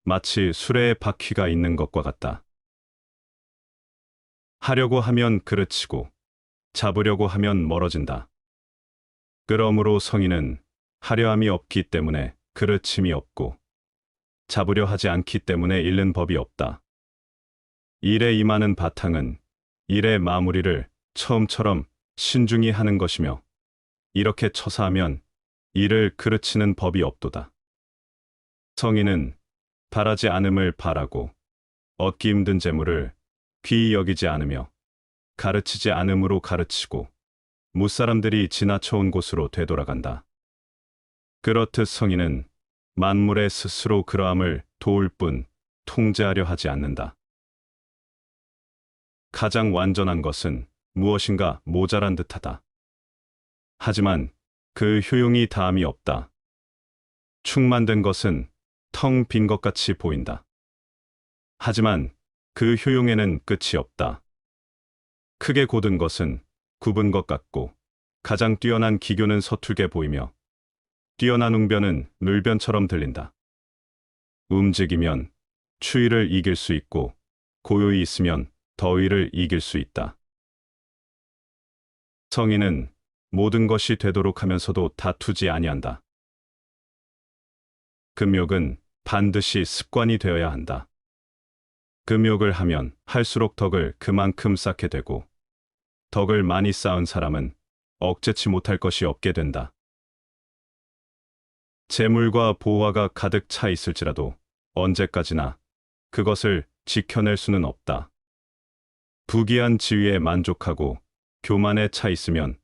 마치 수레에 바퀴가 있는 것과 같다. 하려고 하면 그르치고 잡으려고 하면 멀어진다. 그러므로 성인은 하려함이 없기 때문에 그르침이 없고 잡으려 하지 않기 때문에 잃는 법이 없다. 일에 임하는 바탕은 일의 마무리를 처음처럼 신중히 하는 것이며 이렇게 처사하면 일을 그르치는 법이 없도다. 성인은 바라지 않음을 바라고 얻기 힘든 재물을 귀히 여기지 않으며 가르치지 않음으로 가르치고 무사람들이 지나쳐온 곳으로 되돌아간다. 그렇듯 성인은 만물에 스스로 그러함을 도울 뿐 통제하려 하지 않는다. 가장 완전한 것은 무엇인가 모자란 듯하다. 하지만 그 효용이 다함이 없다. 충만된 것은 텅 빈 것 같이 보인다. 하지만 그 효용에는 끝이 없다. 크게 곧은 것은 굽은 것 같고 가장 뛰어난 기교는 서툴게 보이며 뛰어난 웅변은 물변처럼 들린다. 움직이면 추위를 이길 수 있고 고요히 있으면 더위를 이길 수 있다. 성인은 모든 것이 되도록 하면서도 다투지 아니한다. 금욕은 반드시 습관이 되어야 한다. 금욕을 하면 할수록 덕을 그만큼 쌓게 되고 덕을 많이 쌓은 사람은 억제치 못할 것이 없게 된다. 재물과 보화가 가득 차 있을지라도 언제까지나 그것을 지켜낼 수는 없다. 부귀한 지위에 만족하고 교만에 차 있으면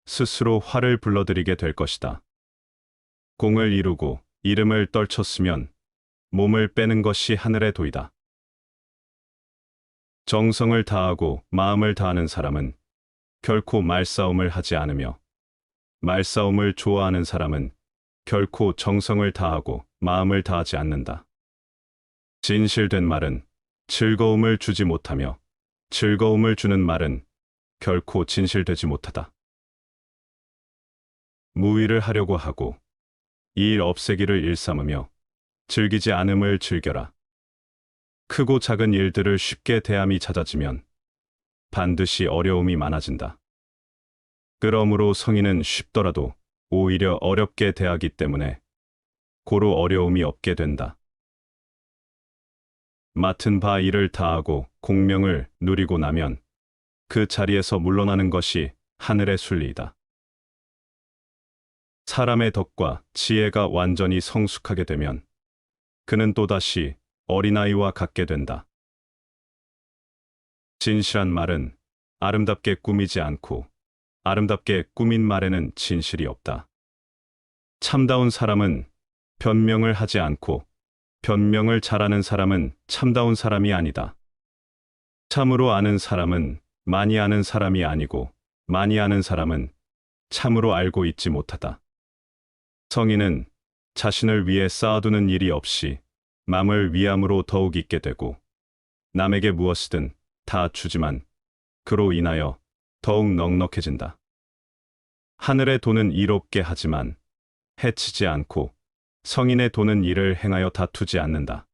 스스로 화를 불러들이게 될 것이다. 공을 이루고 이름을 떨쳤으면 몸을 빼는 것이 하늘의 도이다. 정성을 다하고 마음을 다하는 사람은 결코 말싸움을 하지 않으며 말싸움을 좋아하는 사람은 결코 정성을 다하고 마음을 다하지 않는다. 진실된 말은 즐거움을 주지 못하며 즐거움을 주는 말은 결코 진실되지 못하다. 무의를 하려고 하고 일 없애기를 일삼으며 즐기지 않음을 즐겨라. 크고 작은 일들을 쉽게 대함이 잦아지면 반드시 어려움이 많아진다. 그러므로 성인은 쉽더라도 오히려 어렵게 대하기 때문에 고로 어려움이 없게 된다. 맡은 바 일을 다하고 공명을 누리고 나면 그 자리에서 물러나는 것이 하늘의 순리이다. 사람의 덕과 지혜가 완전히 성숙하게 되면 그는 또다시 어린아이와 같게 된다. 진실한 말은 아름답게 꾸미지 않고 아름답게 꾸민 말에는 진실이 없다. 참다운 사람은 변명을 하지 않고 변명을 잘하는 사람은 참다운 사람이 아니다. 참으로 아는 사람은 많이 아는 사람이 아니고 많이 아는 사람은 참으로 알고 있지 못하다. 성인은 자신을 위해 쌓아두는 일이 없이 남을 위함으로 더욱 있게 되고 남에게 무엇이든 다 주지만 그로 인하여 더욱 넉넉해진다. 하늘의 도는 이롭게 하지만 해치지 않고 성인의 도는 이를 행하여 다투지 않는다.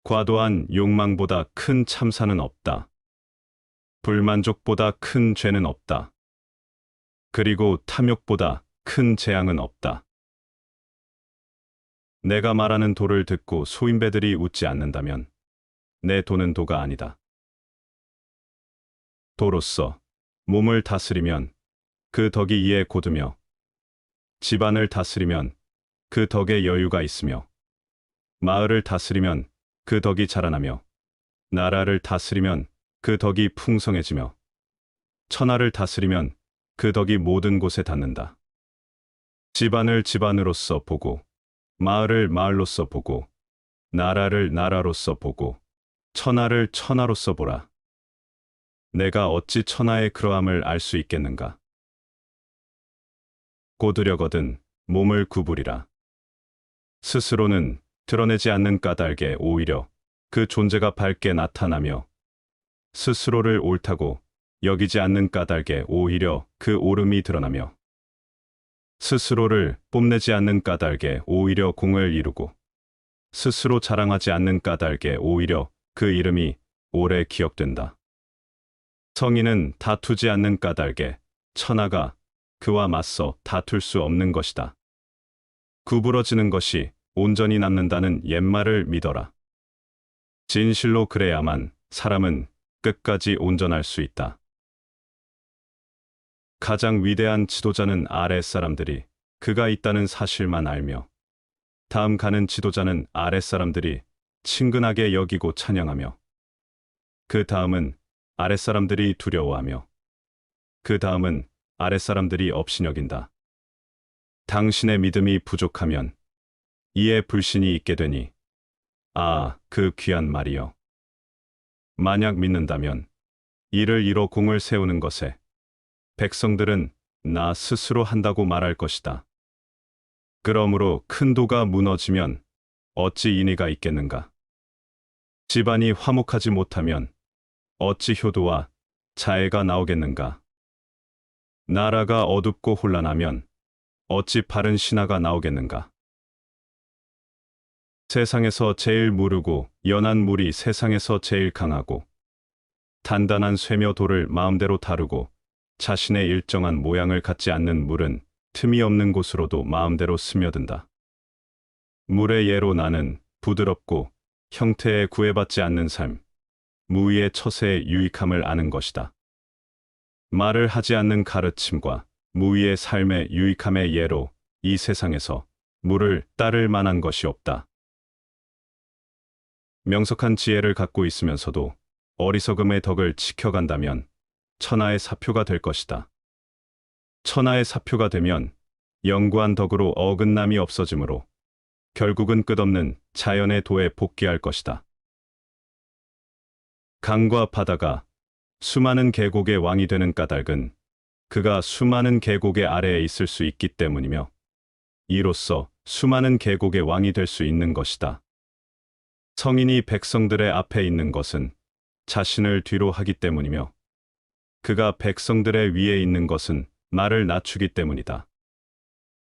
과도한 욕망보다 큰 참사는 없다. 불만족보다 큰 죄는 없다. 그리고 탐욕보다 큰 재앙은 없다. 내가 말하는 도를 듣고 소인배들이 웃지 않는다면 내 도는 도가 아니다. 도로서 몸을 다스리면 그 덕이 이에 곧으며 집안을 다스리면 그 덕에 여유가 있으며 마을을 다스리면 그 덕이 자라나며 나라를 다스리면 그 덕이 풍성해지며 천하를 다스리면 그 덕이 모든 곳에 닿는다. 집안을 집안으로서 보고 마을을 마을로서 보고 나라를 나라로서 보고 천하를 천하로서 보라. 내가 어찌 천하의 그러함을 알 수 있겠는가? 고두려거든 몸을 구부리라. 스스로는 드러내지 않는 까닭에 오히려 그 존재가 밝게 나타나며 스스로를 옳다고 여기지 않는 까닭에 오히려 그 옳음이 드러나며 스스로를 뽐내지 않는 까닭에 오히려 공을 이루고 스스로 자랑하지 않는 까닭에 오히려 그 이름이 오래 기억된다. 성인은 다투지 않는 까닭에 천하가 그와 맞서 다툴 수 없는 것이다. 구부러지는 것이 온전히 남는다는 옛말을 믿어라. 진실로 그래야만 사람은 끝까지 온전할 수 있다. 가장 위대한 지도자는 아랫사람들이 그가 있다는 사실만 알며 다음 가는 지도자는 아랫사람들이 친근하게 여기고 찬양하며 그 다음은 아랫사람들이 두려워하며 그 다음은 아랫사람들이 업신여긴다. 당신의 믿음이 부족하면 이에 불신이 있게 되니 그 귀한 말이여. 만약 믿는다면 이를 이뤄 공을 세우는 것에 백성들은 나 스스로 한다고 말할 것이다. 그러므로 큰 도가 무너지면 어찌 인의가 있겠는가? 집안이 화목하지 못하면 어찌 효도와 자애가 나오겠는가? 나라가 어둡고 혼란하면 어찌 바른 신하가 나오겠는가? 세상에서 제일 무르고 연한 물이 세상에서 제일 강하고 단단한 쇠며 돌을 마음대로 다루고 자신의 일정한 모양을 갖지 않는 물은 틈이 없는 곳으로도 마음대로 스며든다. 물의 예로 나는 부드럽고 형태에 구애받지 않는 삶, 무의의 처세의 유익함을 아는 것이다. 말을 하지 않는 가르침과 무의의 삶의 유익함의 예로 이 세상에서 물을 따를 만한 것이 없다. 명석한 지혜를 갖고 있으면서도 어리석음의 덕을 지켜간다면 천하의 사표가 될 것이다. 천하의 사표가 되면 영구한 덕으로 어긋남이 없어지므로 결국은 끝없는 자연의 도에 복귀할 것이다. 강과 바다가 수많은 계곡의 왕이 되는 까닭은 그가 수많은 계곡의 아래에 있을 수 있기 때문이며 이로써 수많은 계곡의 왕이 될 수 있는 것이다. 성인이 백성들의 앞에 있는 것은 자신을 뒤로 하기 때문이며 그가 백성들의 위에 있는 것은 나를 낮추기 때문이다.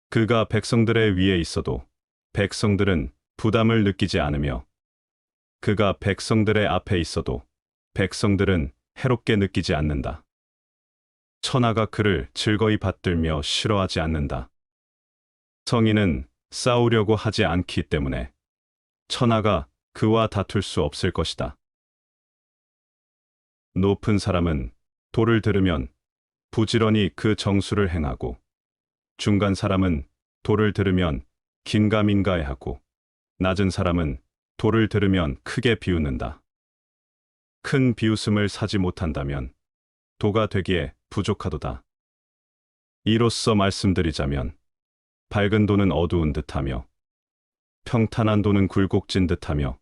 그가 백성들의 위에 있어도 백성들은 부담을 느끼지 않으며 그가 백성들의 앞에 있어도 백성들은 해롭게 느끼지 않는다. 천하가 그를 즐거이 받들며 싫어하지 않는다. 성인은 싸우려고 하지 않기 때문에 천하가 그와 다툴 수 없을 것이다. 높은 사람은 도를 들으면 부지런히 그 정수를 행하고 중간 사람은 도를 들으면 긴가민가해하고 낮은 사람은 도를 들으면 크게 비웃는다. 큰 비웃음을 사지 못한다면 도가 되기에 부족하도다. 이로써 말씀드리자면 밝은 도는 어두운 듯하며 평탄한 도는 굴곡진 듯하며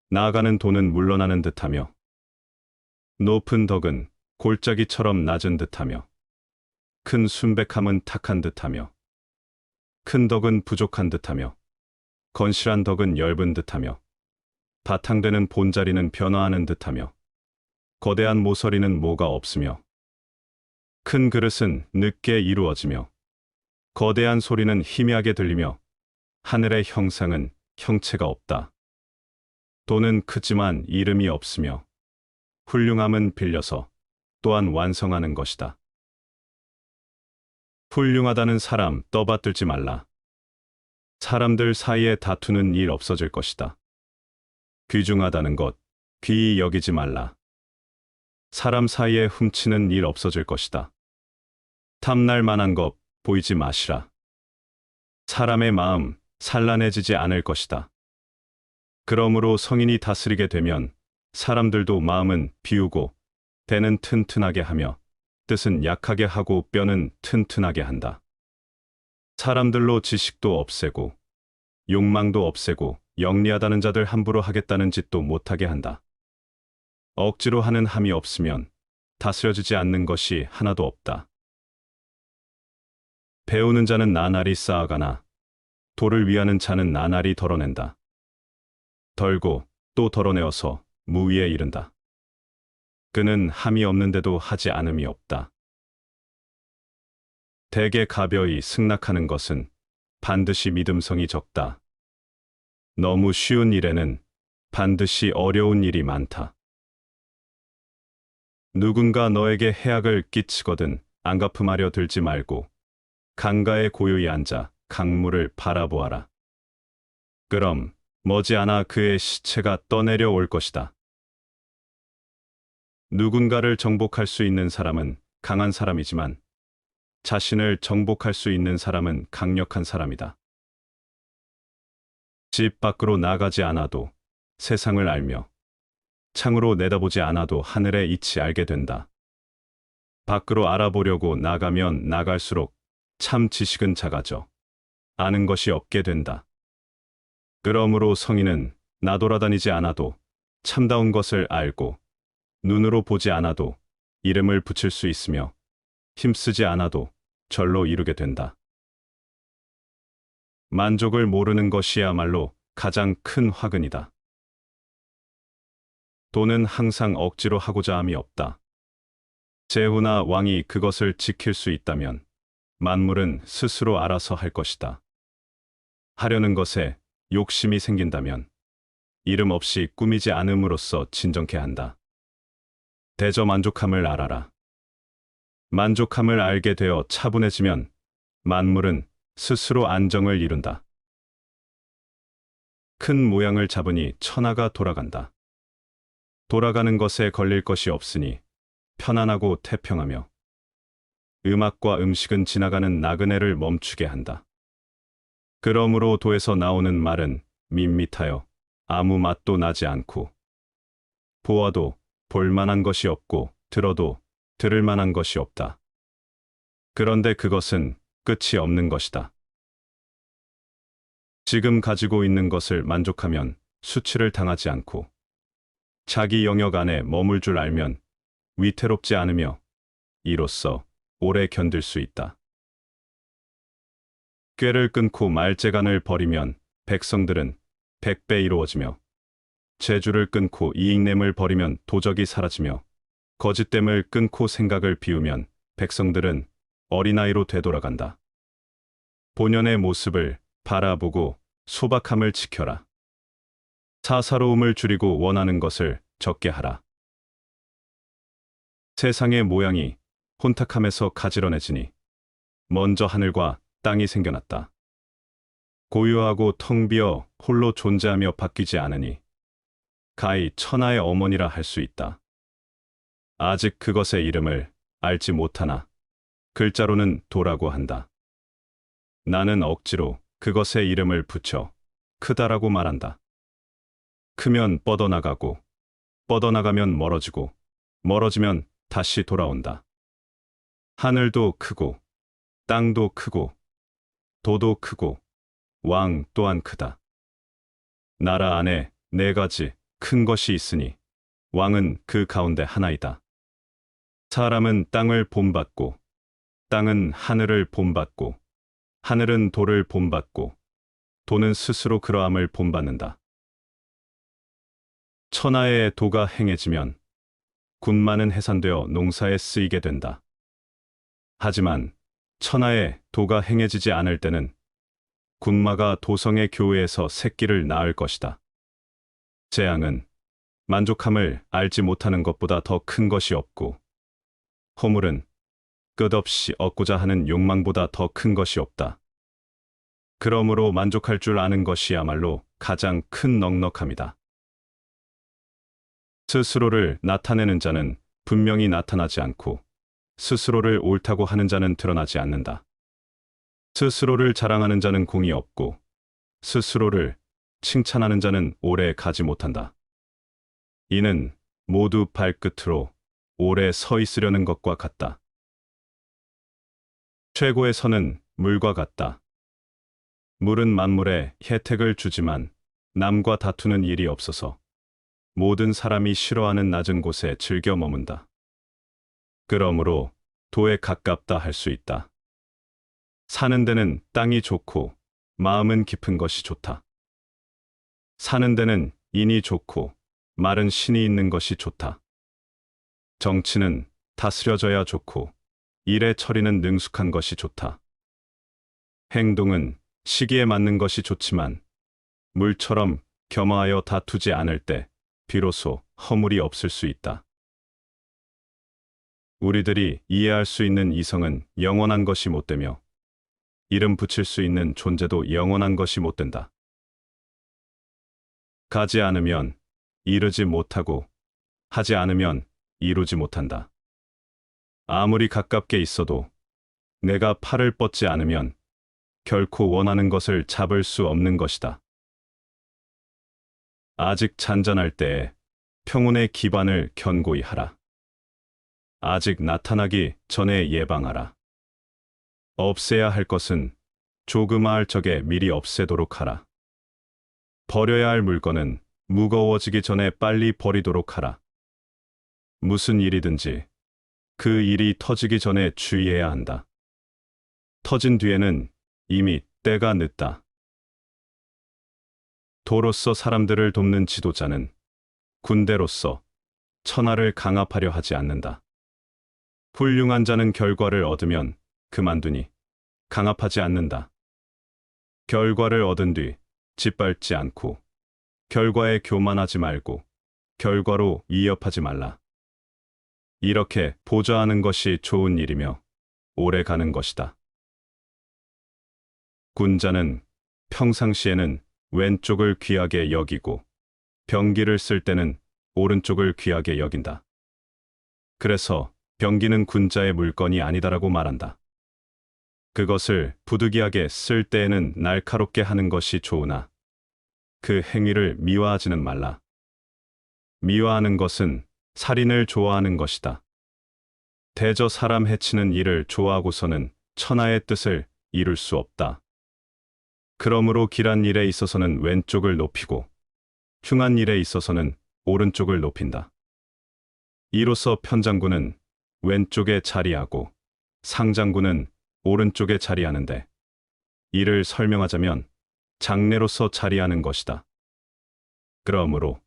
나아가는 도는 물러나는 듯하며 높은 덕은 골짜기처럼 낮은 듯하며 큰 순백함은 탁한 듯하며 큰 덕은 부족한 듯하며 건실한 덕은 엷은 듯하며 바탕되는 본자리는 변화하는 듯하며 거대한 모서리는 모가 없으며 큰 그릇은 늦게 이루어지며 거대한 소리는 희미하게 들리며 하늘의 형상은 형체가 없다. 돈은 크지만 이름이 없으며 훌륭함은 빌려서 또한 완성하는 것이다. 훌륭하다는 사람 떠받들지 말라. 사람들 사이에 다투는 일 없어질 것이다. 귀중하다는 것 귀히 여기지 말라. 사람 사이에 훔치는 일 없어질 것이다. 탐날 만한 것 보이지 마시라. 사람의 마음 산란해지지 않을 것이다. 그러므로 성인이 다스리게 되면 사람들도 마음은 비우고 배는 튼튼하게 하며 뜻은 약하게 하고 뼈는 튼튼하게 한다. 사람들로 지식도 없애고 욕망도 없애고 영리하다는 자들 함부로 하겠다는 짓도 못하게 한다. 억지로 하는 함이 없으면 다스려지지 않는 것이 하나도 없다. 배우는 자는 나날이 쌓아가나 돌을 위하는 자는 나날이 덜어낸다. 덜고 또 덜어내어서 무위에 이른다. 그는 함이 없는데도 하지 않음이 없다. 대개 가벼이 승낙하는 것은 반드시 믿음성이 적다. 너무 쉬운 일에는 반드시 어려운 일이 많다. 누군가 너에게 해악을 끼치거든 안갚음하려 들지 말고 강가에 고요히 앉아 강물을 바라보아라. 그럼 머지않아 그의 시체가 떠내려 올 것이다. 누군가를 정복할 수 있는 사람은 강한 사람이지만 자신을 정복할 수 있는 사람은 강력한 사람이다. 집 밖으로 나가지 않아도 세상을 알며 창으로 내다보지 않아도 하늘의 이치 알게 된다. 밖으로 알아보려고 나가면 나갈수록 참 지식은 작아져 아는 것이 없게 된다. 그러므로 성인은 나돌아다니지 않아도 참다운 것을 알고 눈으로 보지 않아도 이름을 붙일 수 있으며 힘쓰지 않아도 절로 이루게 된다. 만족을 모르는 것이야말로 가장 큰 화근이다. 돈은 항상 억지로 하고자 함이 없다. 제후나 왕이 그것을 지킬 수 있다면 만물은 스스로 알아서 할 것이다. 하려는 것에 욕심이 생긴다면 이름 없이 꾸미지 않음으로써 진정케 한다. 대저 만족함을 알아라. 만족함을 알게 되어 차분해지면 만물은 스스로 안정을 이룬다. 큰 모양을 잡으니 천하가 돌아간다. 돌아가는 것에 걸릴 것이 없으니 편안하고 태평하며 음악과 음식은 지나가는 나그네를 멈추게 한다. 그러므로 도에서 나오는 말은 밋밋하여 아무 맛도 나지 않고 보아도 볼 만한 것이 없고 들어도 들을 만한 것이 없다. 그런데 그것은 끝이 없는 것이다. 지금 가지고 있는 것을 만족하면 수치를 당하지 않고 자기 영역 안에 머물 줄 알면 위태롭지 않으며 이로써 오래 견딜 수 있다. 꾀를 끊고 말재간을 버리면 백성들은 100배 이루어지며 재주를 끊고 이익냄을 버리면 도적이 사라지며 거짓됨을 끊고 생각을 비우면 백성들은 어린아이로 되돌아간다. 본연의 모습을 바라보고 소박함을 지켜라. 사사로움을 줄이고 원하는 것을 적게 하라. 세상의 모양이 혼탁함에서 가지런해지니 먼저 하늘과 땅이 생겨났다. 고요하고 텅 비어 홀로 존재하며 바뀌지 않으니 가히 천하의 어머니라 할 수 있다. 아직 그것의 이름을 알지 못하나 글자로는 도라고 한다. 나는 억지로 그것의 이름을 붙여 크다라고 말한다. 크면 뻗어나가고 뻗어나가면 멀어지고 멀어지면 다시 돌아온다. 하늘도 크고 땅도 크고 도도 크고 왕 또한 크다. 나라 안에 4가지 큰 것이 있으니 왕은 그 가운데 하나이다. 사람은 땅을 본받고 땅은 하늘을 본받고 하늘은 도를 본받고 도는 스스로 그러함을 본받는다. 천하의 도가 행해지면 군마는 해산되어 농사에 쓰이게 된다. 하지만 천하에 도가 행해지지 않을 때는 군마가 도성의 교회에서 새끼를 낳을 것이다. 재앙은 만족함을 알지 못하는 것보다 더 큰 것이 없고, 허물은 끝없이 얻고자 하는 욕망보다 더 큰 것이 없다. 그러므로 만족할 줄 아는 것이야말로 가장 큰 넉넉함이다. 스스로를 나타내는 자는 분명히 나타나지 않고, 스스로를 옳다고 하는 자는 드러나지 않는다. 스스로를 자랑하는 자는 공이 없고, 스스로를 칭찬하는 자는 오래 가지 못한다. 이는 모두 발끝으로 오래 서 있으려는 것과 같다. 최고의 선은 물과 같다. 물은 만물에 혜택을 주지만 남과 다투는 일이 없어서 모든 사람이 싫어하는 낮은 곳에 즐겨 머문다. 그러므로 도에 가깝다 할 수 있다. 사는 데는 땅이 좋고 마음은 깊은 것이 좋다. 사는 데는 인이 좋고 마른 신이 있는 것이 좋다. 정치는 다스려져야 좋고 일의 처리는 능숙한 것이 좋다. 행동은 시기에 맞는 것이 좋지만 물처럼 겸허하여 다투지 않을 때 비로소 허물이 없을 수 있다. 우리들이 이해할 수 있는 이성은 영원한 것이 못되며 이름 붙일 수 있는 존재도 영원한 것이 못된다. 가지 않으면 이르지 못하고 하지 않으면 이루지 못한다. 아무리 가깝게 있어도 내가 팔을 뻗지 않으면 결코 원하는 것을 잡을 수 없는 것이다. 아직 잔잔할 때에 평온의 기반을 견고히 하라. 아직 나타나기 전에 예방하라. 없애야 할 것은 조그마할 적에 미리 없애도록 하라. 버려야 할 물건은 무거워지기 전에 빨리 버리도록 하라. 무슨 일이든지 그 일이 터지기 전에 주의해야 한다. 터진 뒤에는 이미 때가 늦다. 도로서 사람들을 돕는 지도자는 군대로서 천하를 강압하려 하지 않는다. 훌륭한 자는 결과를 얻으면 그만두니 강압하지 않는다. 결과를 얻은 뒤 짓밟지 않고 결과에 교만하지 말고 결과로 이협하지 말라. 이렇게 보좌하는 것이 좋은 일이며 오래 가는 것이다. 군자는 평상시에는 왼쪽을 귀하게 여기고 병기를 쓸 때는 오른쪽을 귀하게 여긴다. 그래서 병기는 군자의 물건이 아니다라고 말한다. 그것을 부득이하게 쓸 때에는 날카롭게 하는 것이 좋으나 그 행위를 미화하지는 말라. 미화하는 것은 살인을 좋아하는 것이다. 대저 사람 해치는 일을 좋아하고서는 천하의 뜻을 이룰 수 없다. 그러므로 길한 일에 있어서는 왼쪽을 높이고 흉한 일에 있어서는 오른쪽을 높인다. 이로써 편장군은 왼쪽에 자리하고 상장군은 오른쪽에 자리하는데, 이를 설명하자면 장례로서 자리하는 것이다. 그러므로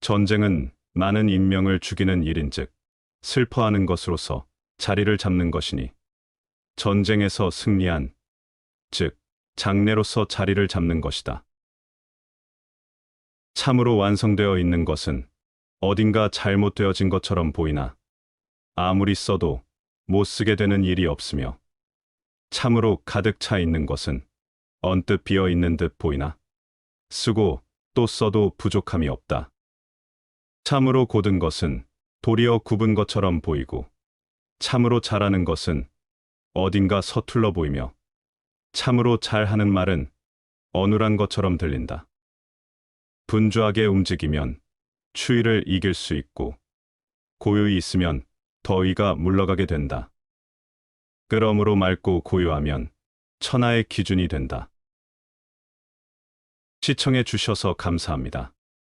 전쟁은 많은 인명을 죽이는 일인즉 슬퍼하는 것으로서 자리를 잡는 것이니, 전쟁에서 승리한 즉 장례로서 자리를 잡는 것이다. 참으로 완성되어 있는 것은 어딘가 잘못되어진 것처럼 보이나 아무리 써도 못 쓰게 되는 일이 없으며, 참으로 가득 차 있는 것은 언뜻 비어 있는 듯 보이나 쓰고 또 써도 부족함이 없다. 참으로 곧은 것은 도리어 굽은 것처럼 보이고, 참으로 잘하는 것은 어딘가 서툴러 보이며, 참으로 잘하는 말은 어눌한 것처럼 들린다. 분주하게 움직이면 추위를 이길 수 있고, 고요히 있으면 더위가 물러가게 된다. 그러므로 맑고 고요하면 천하의 기준이 된다. 시청해 주셔서 감사합니다.